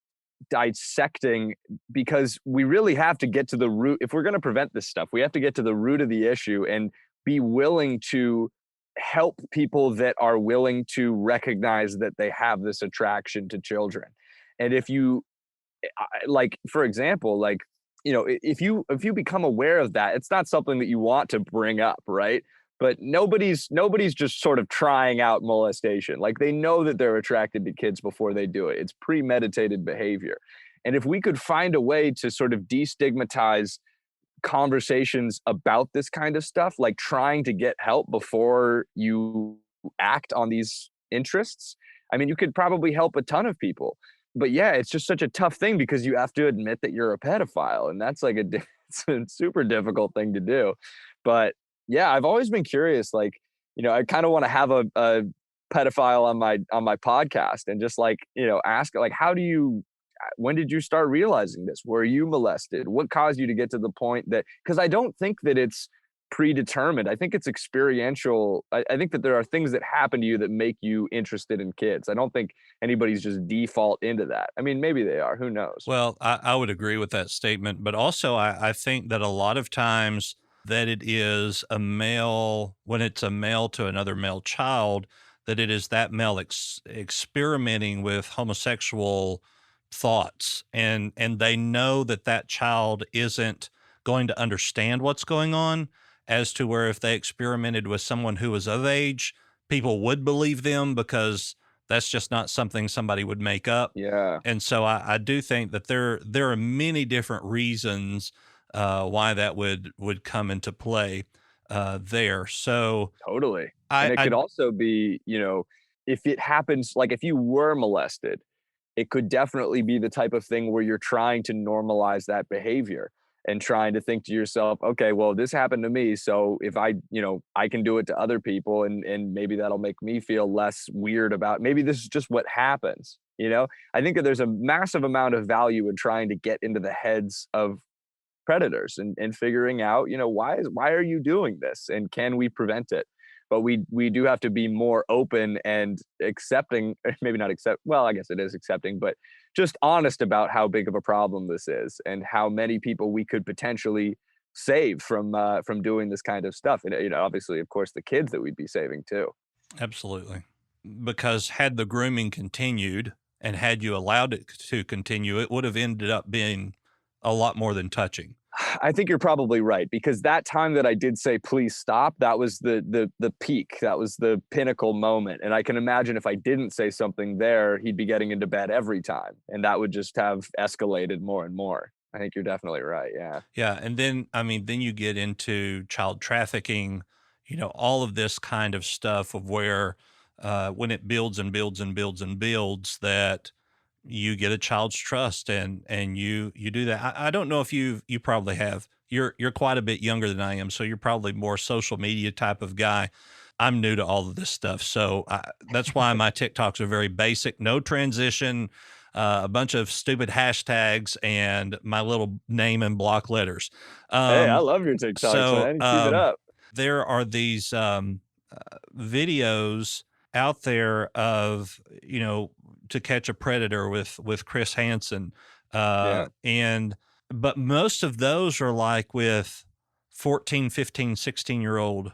dissecting, because we really have to get to the root. If we're going to prevent this stuff, we have to get to the root of the issue and be willing to help people that are willing to recognize that they have this attraction to children. And if you, like, for example, like, if you become aware of that, it's not something that you want to bring up, right? But nobody's just sort of trying out molestation. Like, they know that they're attracted to kids before they do it. It's premeditated behavior. And if we could find a way to sort of destigmatize conversations about this kind of stuff, like trying to get help before you act on these interests, I mean, you could probably help a ton of people. But yeah, it's just such a tough thing because you have to admit that you're a pedophile, and that's like it's a super difficult thing to do. But yeah, I've always been curious, like, I kind of want to have a pedophile on my podcast and just like, ask like, when did you start realizing this? Were you molested? What caused you to get to the point that, because I don't think that it's predetermined. I think it's experiential. I think that there are things that happen to you that make you interested in kids. I don't think anybody's just default into that. I mean, maybe they are. Who knows? Well, I would agree with that statement, but also I think that a lot of times that it is a male, when it's a male to another male child, that it is that male experimenting with homosexual thoughts, and they know that that child isn't going to understand what's going on, as to where if they experimented with someone who was of age, people would believe them because that's just not something somebody would make up. Yeah, And so I do think that there are many different reasons why that would come into play there. So totally. And it I could also be, if it happens, like if you were molested, it could definitely be the type of thing where you're trying to normalize that behavior and trying to think to yourself, okay, well, this happened to me. So if I can do it to other people, and maybe that'll make me feel less weird about, maybe this is just what happens. I think that there's a massive amount of value in trying to get into the heads of predators and figuring out, why are you doing this and can we prevent it? But we do have to be more open and accepting, maybe not accept, well, I guess it is accepting, but just honest about how big of a problem this is and how many people we could potentially save from doing this kind of stuff. And obviously, of course, the kids that we'd be saving too. Absolutely. Because had the grooming continued and had you allowed it to continue, it would have ended up being a lot more than touching. I think you're probably right, because that time that I did say please stop, that was the peak, that was the pinnacle moment. And I can imagine if I didn't say something there, he'd be getting into bed every time, and that would just have escalated more and more. I think you're definitely right. Yeah. Yeah, and then I mean, then you get into child trafficking, all of this kind of stuff of where when it builds and builds and builds and builds, that you get a child's trust, and you do that. I don't know if you probably have. You're quite a bit younger than I am, so you're probably more social media type of guy. I'm new to all of this stuff, so that's why my TikToks are very basic, no transition, a bunch of stupid hashtags, and my little name in block letters. Hey, I Um, love your TikToks, so man. Keep it up. there are these videos out there of To Catch a Predator with Chris Hansen, Yeah. and but most of those are like with 14, 15, 16-year-old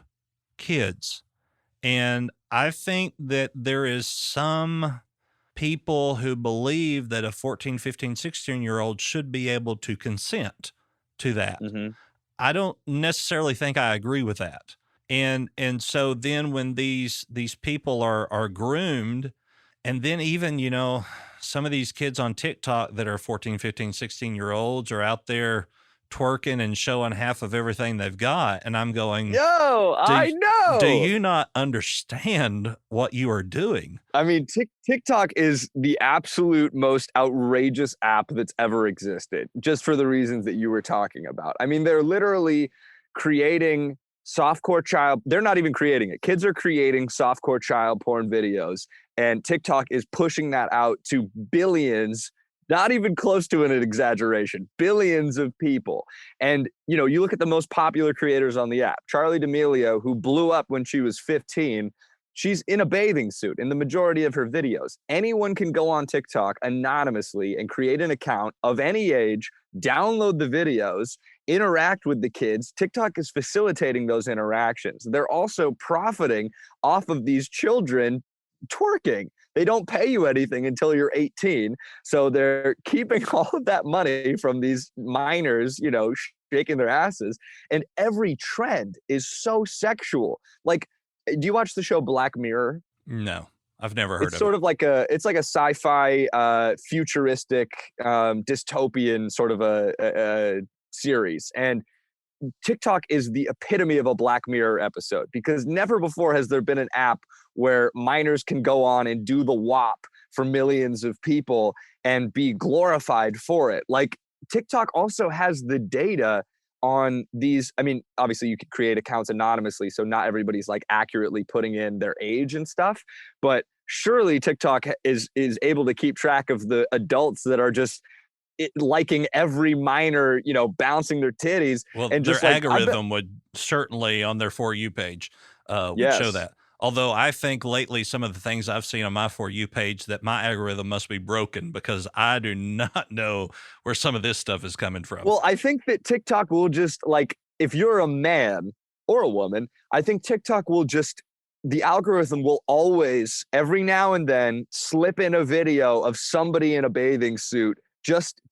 kids. And I think that there is some people who believe that a 14, 15, 16-year-old should be able to consent to that. Hmm. I don't necessarily think I agree with that. And so then when these people are groomed, and then even, some of these kids on TikTok that are 14, 15, 16-year-olds are out there twerking and showing half of everything they've got, and I'm going, Yo, I do know. you not understand what you are doing? I mean, TikTok is the absolute most outrageous app that's ever existed, just for the reasons that you were talking about. I mean, they're literally creating softcore child. They're not even creating it. Kids are creating softcore child porn videos, and TikTok is pushing that out to billions, not even close to an exaggeration, billions of people. And, you look at the most popular creators on the app, Charlie D'Amelio, who blew up when she was 15. She's in a bathing suit in the majority of her videos. Anyone can go on TikTok anonymously and create an account of any age, download the videos, interact with the kids. TikTok is facilitating those interactions. They're also profiting off of these children twerking. They don't pay you anything until you're 18. So they're keeping all of that money from these minors, shaking their asses. And every trend is so sexual. Like, do you watch the show Black Mirror? No, I've never heard It's of sort it. of like it's like a sci-fi, futuristic, dystopian sort of a series. And TikTok is the epitome of a Black Mirror episode, because never before has there been an app where minors can go on and do the WAP for millions of people and be glorified for it. Like, TikTok also has the data on these. I mean, obviously you could create accounts anonymously, so not everybody's like accurately putting in their age and stuff, but surely TikTok is able to keep track of the adults that are just liking every minor, bouncing their titties. Well, And their just like, algorithm would certainly on their For You page would show yes. that. Although I think lately some of the things I've seen on my For You page that my algorithm must be broken, because I do not know where some of this stuff is coming from. Well, I think that TikTok will just, like, if you're a man or a woman, I think TikTok will just, the algorithm will always, every now and then, slip in a video of somebody in a bathing suit just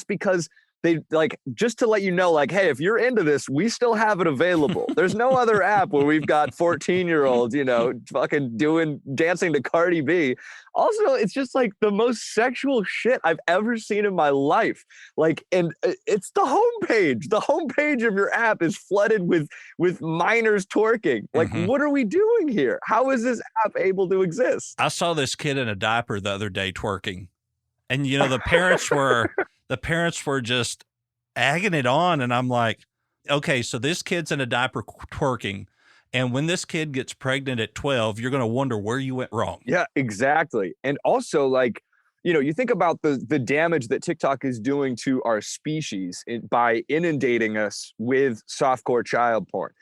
because they, like, just to let you know, like, hey, if you're into this, we still have it available. There's no other app where we've got 14-year-olds, fucking dancing to Cardi B. Also, it's just like the most sexual shit I've ever seen in my life. Like, and it's the homepage. The homepage of your app is flooded with minors twerking. Like, what are we doing here? How is this app able to exist? I saw this kid in a diaper the other day twerking, and the parents were just egging it on, and I'm like, okay, so this kid's in a diaper twerking, and when this kid gets pregnant at 12, you're going to wonder where you went wrong. Yeah, exactly. And also, like, you think about the damage that TikTok is doing to our species by inundating us with softcore child porn.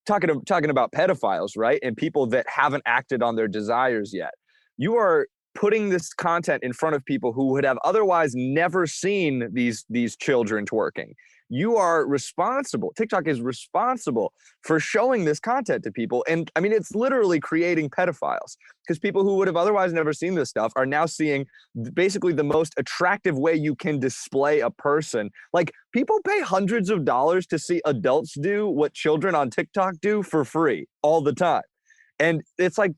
Talking about pedophiles, right? And people that haven't acted on their desires yet. You are putting this content in front of people who would have otherwise never seen these children twerking. You are responsible. TikTok is responsible for showing this content to people. And I mean, it's literally creating pedophiles, because people who would have otherwise never seen this stuff are now seeing basically the most attractive way you can display a person. Like, people pay hundreds of dollars to see adults do what children on TikTok do for free all the time. And it's like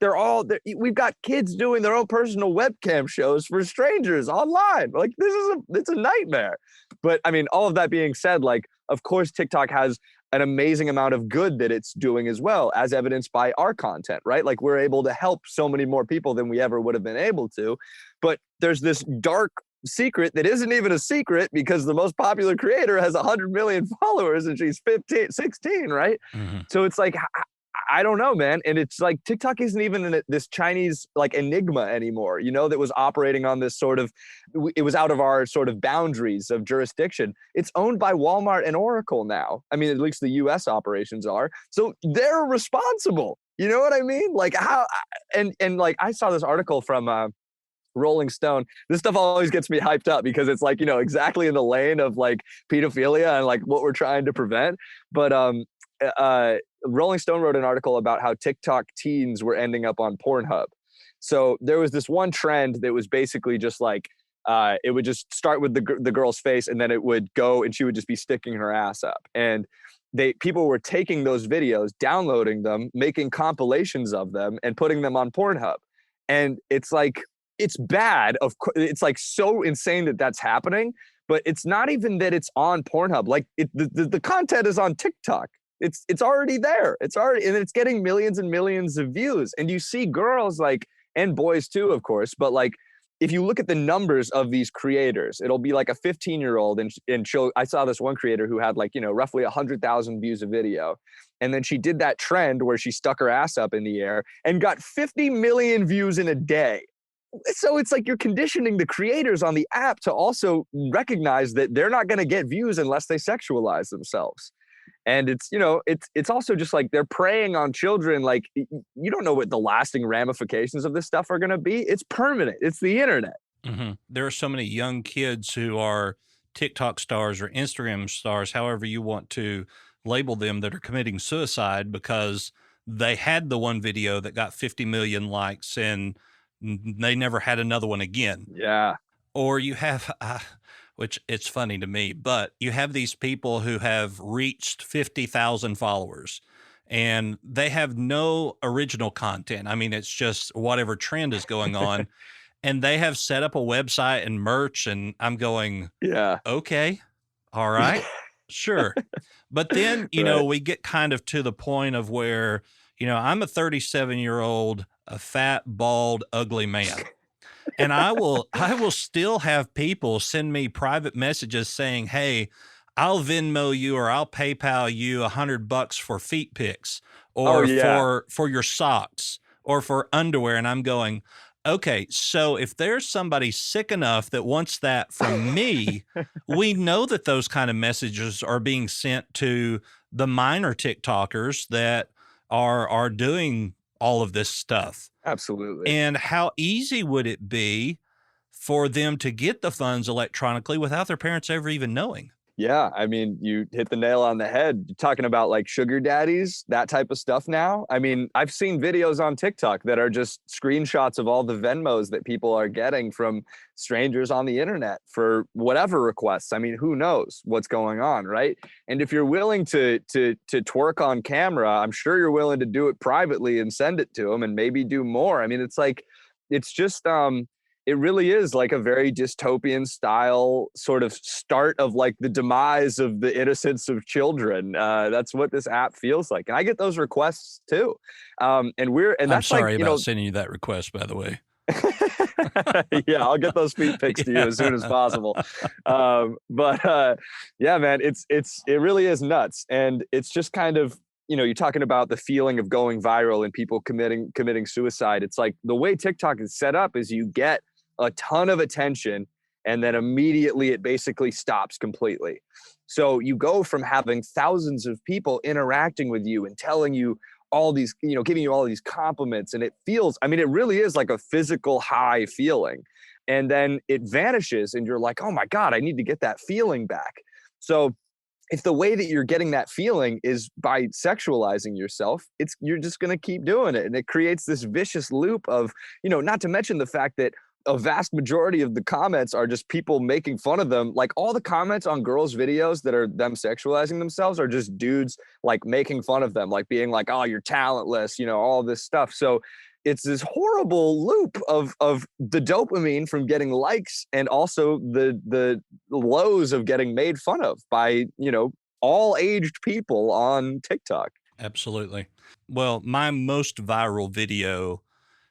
we've got kids doing their own personal webcam shows for strangers online. Like, it's a nightmare. But I mean, all of that being said, like, of course, TikTok has an amazing amount of good that it's doing as well, as evidenced by our content, right? Like, we're able to help so many more people than we ever would have been able to. But there's this dark secret that isn't even a secret, because the most popular creator has 100 million followers and she's 16, right? So it's like, I don't know, man. And it's like, TikTok isn't even this Chinese like enigma anymore, that was operating on this sort of, it was out of our sort of boundaries of jurisdiction. It's owned by Walmart and Oracle now. I mean, at least the US operations are. So they're responsible. You know what I mean? Like, how, and like, I saw this article from Rolling Stone. This stuff always gets me hyped up, because it's like, exactly in the lane of like pedophilia and like what we're trying to prevent. But Rolling Stone wrote an article about how TikTok teens were ending up on Pornhub. So there was this one trend that was basically just like, it would just start with the girl's face, and then it would go and she would just be sticking her ass up. And people were taking those videos, downloading them, making compilations of them, and putting them on Pornhub. And it's like, it's bad. Of course, it's like so insane that that's happening, but it's not even that it's on Pornhub. Like, the content is on TikTok. It's already there. It's already, and it's getting millions and millions of views. And you see girls, like, and boys too, of course, but like, if you look at the numbers of these creators, it'll be like a 15-year-old, and I saw this one creator who had like, roughly 100,000 views a video. And then she did that trend where she stuck her ass up in the air and got 50 million views in a day. So it's like you're conditioning the creators on the app to also recognize that they're not going to get views unless they sexualize themselves. And it's, it's also just like they're preying on children. Like, you don't know what the lasting ramifications of this stuff are going to be. It's permanent. It's the internet. There are so many young kids who are TikTok stars or Instagram stars, however you want to label them, that are committing suicide because they had the one video that got 50 million likes and they never had another one again. Yeah. Or you have, which it's funny to me, but you have these people who have reached 50,000 followers and they have no original content. I mean, it's just whatever trend is going on. And they have set up a website and merch, and I'm going, yeah, okay, all right. Sure. But then, Right. we get kind of to the point of where, I'm a 37-year-old, a fat, bald, ugly man. And I will still have people send me private messages saying, "Hey, I'll Venmo you or I'll PayPal you $100 for feet pics Oh or yeah. for your socks or for underwear." And I'm going, okay, so if there's somebody sick enough that wants that from me, we know that those kind of messages are being sent to the minor TikTokers that are doing all of this stuff. Absolutely. And how easy would it be for them to get the funds electronically without their parents ever even knowing? Yeah, I mean, you hit the nail on the head. You're talking about like sugar daddies, that type of stuff now. I mean, I've seen videos on TikTok that are just screenshots of all the Venmos that people are getting from strangers on the internet for whatever requests. I mean, who knows what's going on, right? And if you're willing to twerk on camera, I'm sure you're willing to do it privately and send it to them and maybe do more. I mean, it's like it's just it really is like a very dystopian style sort of start of like the demise of the innocence of children. That's what this app feels like, and I get those requests too. And I'm that's like, sorry about sending you that request, by the way. yeah, I'll get those feet pics to you as soon as possible. Yeah, man, it really is nuts, and it's just kind of, you're talking about the feeling of going viral and people committing suicide. It's like the way TikTok is set up is you get a ton of attention and then immediately it basically stops completely. So you go from having thousands of people interacting with you and telling you all these, giving you all these compliments, and it feels, I mean, it really is like a physical high feeling. And then it vanishes and you're like, oh my God, I need to get that feeling back. So if the way that you're getting that feeling is by sexualizing yourself, you're just going to keep doing it. And it creates this vicious loop of, not to mention the fact that a vast majority of the comments are just people making fun of them. Like all the comments on girls' videos that are them sexualizing themselves are just dudes like making fun of them, like being like, oh, you're talentless, all this stuff. So it's this horrible loop of the dopamine from getting likes and also the lows of getting made fun of by, all aged people on TikTok. Absolutely. Well, my most viral video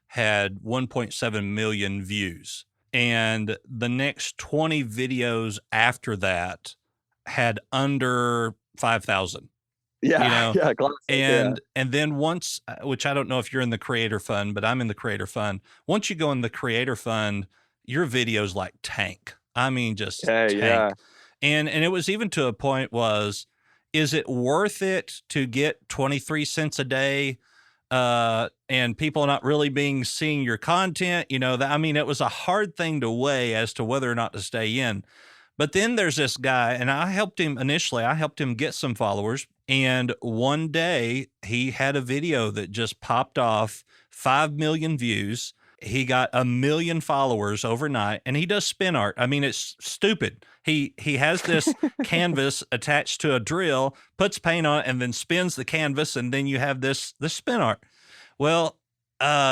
had 1.7 million views. And the next 20 videos after that had under 5,000, Yeah, yeah, classic. Yeah. and then once, which I don't know if you're in the creator fund, but I'm in the creator fund. Once you go in the creator fund, your videos like tank. I mean, just Hey, tank. yeah. And it was even to a point is it worth it to get 23 cents a day and people not really seeing your content? I mean, it was a hard thing to weigh as to whether or not to stay in. But then there's this guy, and I helped him get some followers. And one day he had a video that just popped off 5 million views. He got 1 million followers overnight, and he does spin art. I mean, it's stupid. He has this canvas attached to a drill, puts paint on it, and then spins the canvas, and then you have this spin art. Well,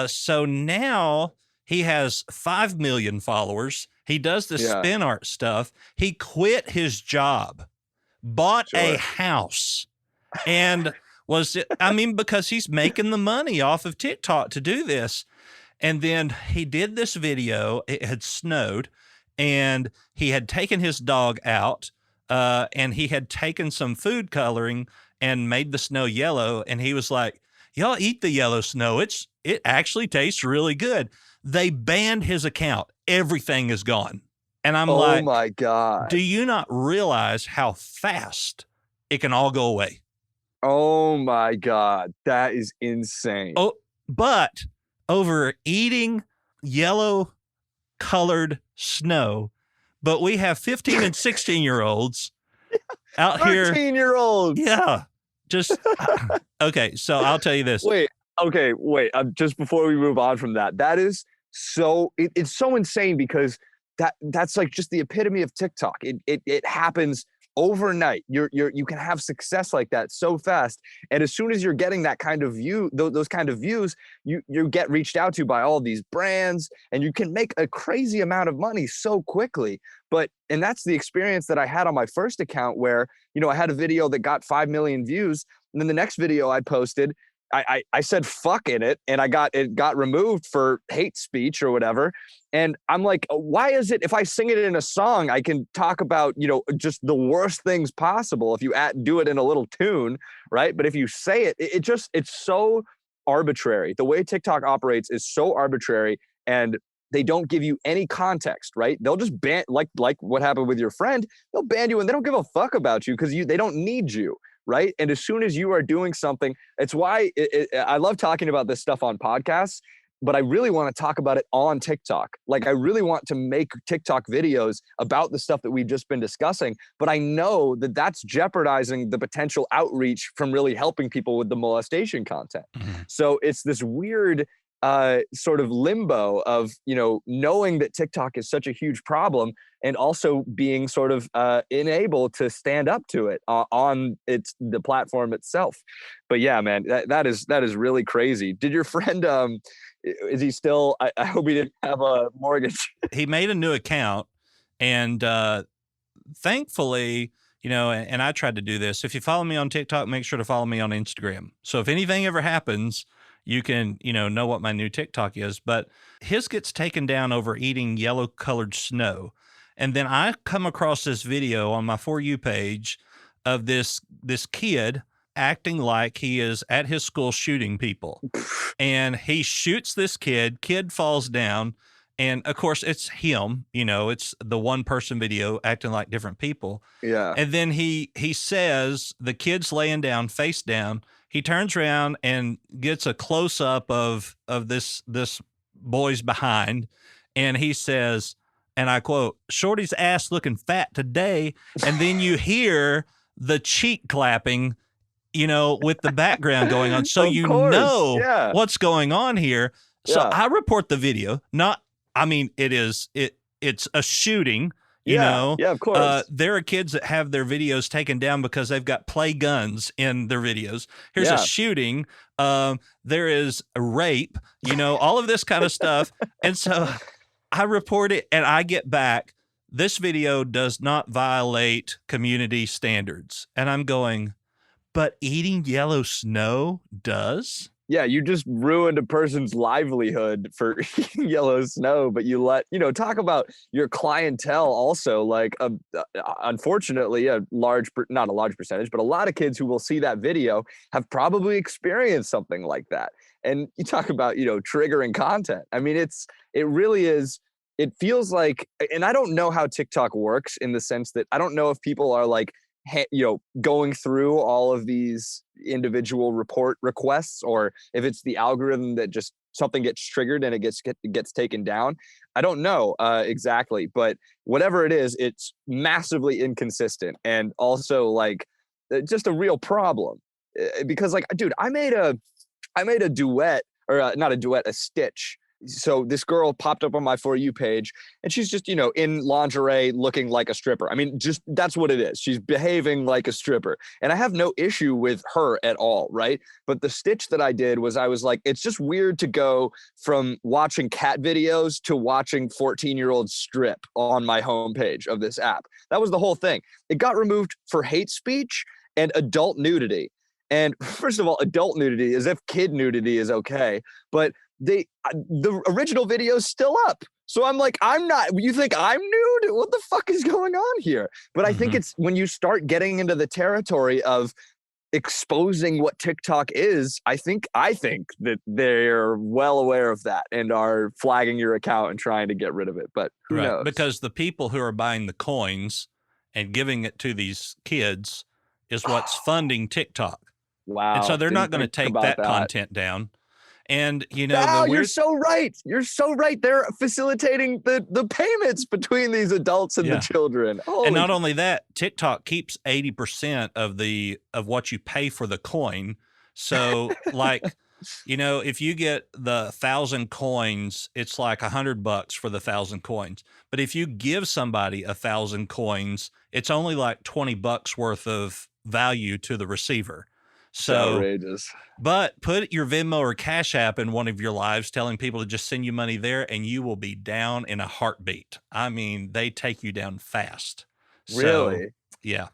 so now he has 5 million followers. He does this Yeah. spin art stuff. He quit his job, bought a Sure. house, and because he's making the money off of TikTok to do this. And then he did this video. It had snowed, and he had taken his dog out, and he had taken some food coloring and made the snow yellow. And he was like, y'all eat the yellow snow. It actually tastes really good. They banned his account. Everything is gone. And I'm Oh like, my God. do you not realize how fast it can all go away? Oh my God. That is insane. Oh, but over eating yellow colored snow, but we have 15 and 16-year-olds out here. 13-year-olds. Yeah. Just okay. So I'll tell you this. Wait. Okay. Wait. Just before we move on from that, that is it's so insane because that's like just the epitome of TikTok. It happens overnight. You can have success like that so fast. And as soon as you're getting that kind of view, those kind of views, you get reached out to by all these brands, and you can make a crazy amount of money so quickly. And that's the experience that I had on my first account, where, I had a video that got 5 million views. And then the next video I posted, I said fuck in it, and it got removed for hate speech or whatever. And I'm like, why is it if I sing it in a song, I can talk about, just the worst things possible if you do it in a little tune, right? But if you say it, it's so arbitrary. The way TikTok operates is so arbitrary, and they don't give you any context, right? They'll just ban, like what happened with your friend, they'll ban you and they don't give a fuck about you because they don't need you. Right. And as soon as you are doing something, it's why I love talking about this stuff on podcasts, but I really want to talk about it on TikTok. Like, I really want to make TikTok videos about the stuff that we've just been discussing, but I know that that's jeopardizing the potential outreach from really helping people with the molestation content. Mm-hmm. So it's this weird sort of limbo of, knowing that TikTok is such a huge problem, and also being sort of unable to stand up to it on the platform itself. But yeah, man, that is really crazy. Did your friend, is he still, I hope he didn't have a mortgage. He made a new account, and thankfully, and I tried to do this. If you follow me on TikTok, make sure to follow me on Instagram. So if anything ever happens, you can, know what my new TikTok is. But his gets taken down over eating yellow-colored snow. And then I come across this video on my For You page of this kid acting like he is at his school shooting people. And he shoots this kid falls down. And of course, it's him, it's the one-person video acting like different people. Yeah. And then he says the kid's laying down, face down. He turns around and gets a close-up of this boy's behind, and he says, and I quote, "Shorty's ass looking fat today." And then you hear the cheek clapping, with the background going on. So yeah, what's going on here. So yeah. I report the video. It's a shooting. Yeah, of course. There are kids that have their videos taken down because they've got play guns in their videos. Here's a shooting. There is a rape, all of this kind of stuff. And so I report it, and I get back, this video does not violate community standards. And I'm going, but eating yellow snow does? Yeah, you just ruined a person's livelihood for eating yellow snow, but you talk about your clientele also. Like, unfortunately, not a large percentage, but a lot of kids who will see that video have probably experienced something like that. And you talk about, triggering content. I mean, it really is. It feels like, and I don't know how TikTok works in the sense that I don't know if people are like, going through all of these individual report requests, or if it's the algorithm that just something gets triggered and it gets taken down. I don't know exactly, but whatever it is, it's massively inconsistent, and also like just a real problem. Because like, dude, I made a duet, or not a duet, a stitch. So this girl popped up on my For You page, and she's just, in lingerie looking like a stripper. I mean, just that's what it is. She's behaving like a stripper. And I have no issue with her at all, right? But the stitch that I did was, I was like, it's just weird to go from watching cat videos to watching 14-year-olds strip on my homepage of this app. That was the whole thing. It got removed for hate speech and adult nudity. And first of all, adult nudity, as if kid nudity is okay. But the original video is still up. So I'm like, you think I'm nude? What the fuck is going on here? But I think it's when you start getting into the territory of exposing what TikTok is, I think that they're well aware of that and are flagging your account and trying to get rid of it. But who knows? Because the people who are buying the coins and giving it to these kids is what's funding TikTok. Wow. And so they're not going to take that content down. And, you're so right. You're so right. They're facilitating the payments between these adults and the children. And not only that, TikTok keeps 80% of what you pay for the coin. So like If you get the 1,000 coins, it's like $100 for the 1,000 coins. But if you give somebody 1,000 coins, it's only like $20 worth of value to the receiver. It's So, outrageous. but put your Venmo or Cash App in one of your lives, telling people to just send you money there, and you will be down in a heartbeat. I mean, they take you down fast. Really? So, yeah.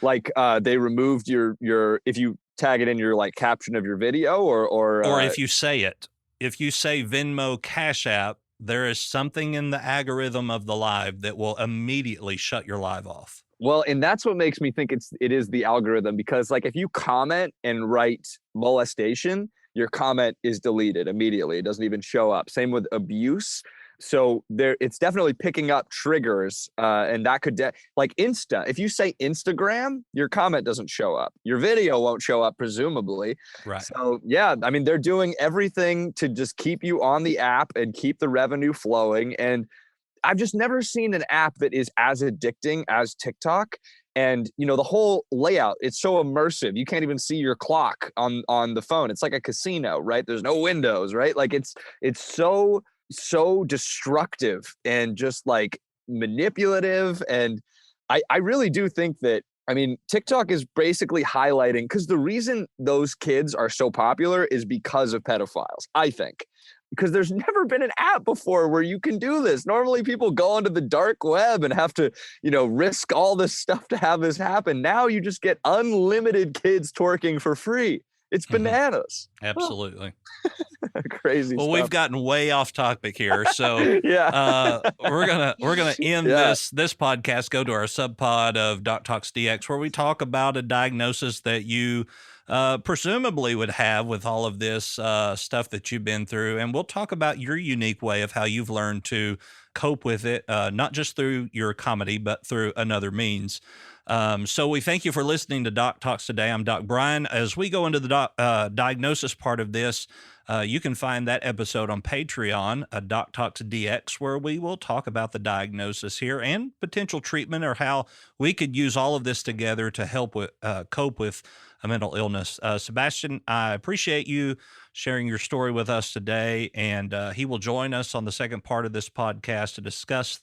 Like they removed your if you tag it in your like caption of your video or If you say it. If you say Venmo, Cash App, there is something in the algorithm of the live that will immediately shut your live off. well, and that's what makes me think it is the algorithm, because like if you comment and write molestation, your comment is deleted immediately. It doesn't even show up. Same with abuse. So it's definitely picking up triggers, and that could like if you say Instagram, your comment doesn't show up. Your video won't show up, presumably. Right. So yeah, I mean, they're doing everything to just keep you on the app and keep the revenue flowing. And I've just never seen an app that is as addicting as TikTok. And the whole layout, it's so immersive. You can't even see your clock on the phone. It's like a casino, right? There's no windows, right? Like it's so destructive and just like manipulative. And I really do think that, I mean, TikTok is basically highlighting, because the reason those kids are so popular is because of pedophiles, I think. Because there's never been an app before where you can do this. Normally people go onto the dark web and have to, risk all this stuff to have this happen. Now you just get unlimited kids twerking for free. It's bananas. Absolutely. Crazy Well, stuff. we've gotten way off topic here. So yeah. we're gonna end this podcast, go to our sub pod of Doc Talks DX, where we talk about a diagnosis that you presumably would have with all of this stuff that you've been through. And we'll talk about your unique way of how you've learned to cope with it, not just through your comedy, but through another means. So we thank you for listening to Doc Talks today. I'm Doc Brian. As we go into the diagnosis part of this, you can find that episode on Patreon, Doc Talks DX, where we will talk about the diagnosis here and potential treatment, or how we could use all of this together to help with cope with a mental illness. Sebastian, I appreciate you sharing your story with us today, and he will join us on the second part of this podcast to discuss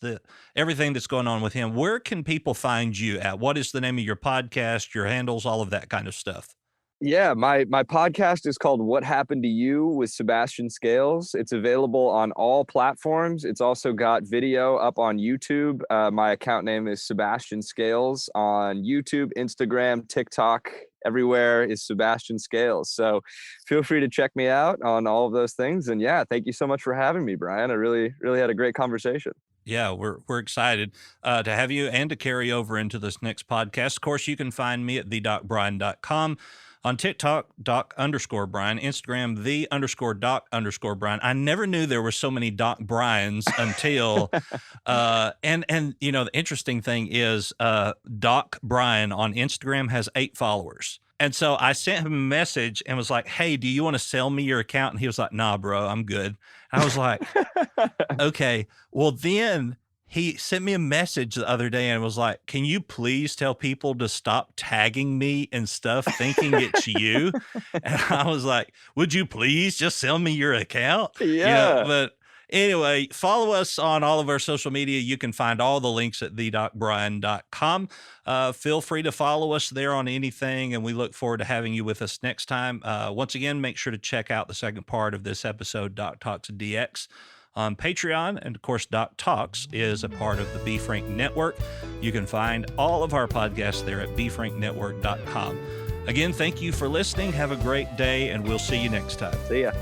everything that's going on with him. Where can people find you at? What is the name of your podcast, your handles, all of that kind of stuff? Yeah, my podcast is called What Happened to You with Sebastian Scales. It's available on all platforms. It's also got video up on YouTube. My account name is Sebastian Scales on YouTube, Instagram, TikTok. Everywhere is Sebastian Scales. So feel free to check me out on all of those things. And yeah, thank you so much for having me, Brian. I really, really had a great conversation. Yeah, we're excited to have you and to carry over into this next podcast. Of course, you can find me at thedocbrian.com. On TikTok, Doc_Brian, Instagram, _Doc_Brian. I never knew there were so many Doc Brians until, and the interesting thing is, Doc Brian on Instagram has 8 followers. And so I sent him a message and was like, hey, do you want to sell me your account? And he was like, nah, bro, I'm good. And I was like, okay. Well, then he sent me a message the other day and was like, can you please tell people to stop tagging me and stuff thinking it's you? And I was like, would you please just sell me your account? Yeah. But anyway, follow us on all of our social media. You can find all the links at thedocbrian.com. Feel free to follow us there on anything, and we look forward to having you with us next time. Once again, make sure to check out the second part of this episode, Doc Talks DX, on Patreon. And of course, Doc Talks is a part of the Be Frank Network. You can find all of our podcasts there at befranknetwork.com. Again, thank you for listening. Have a great day, and we'll see you next time. See ya.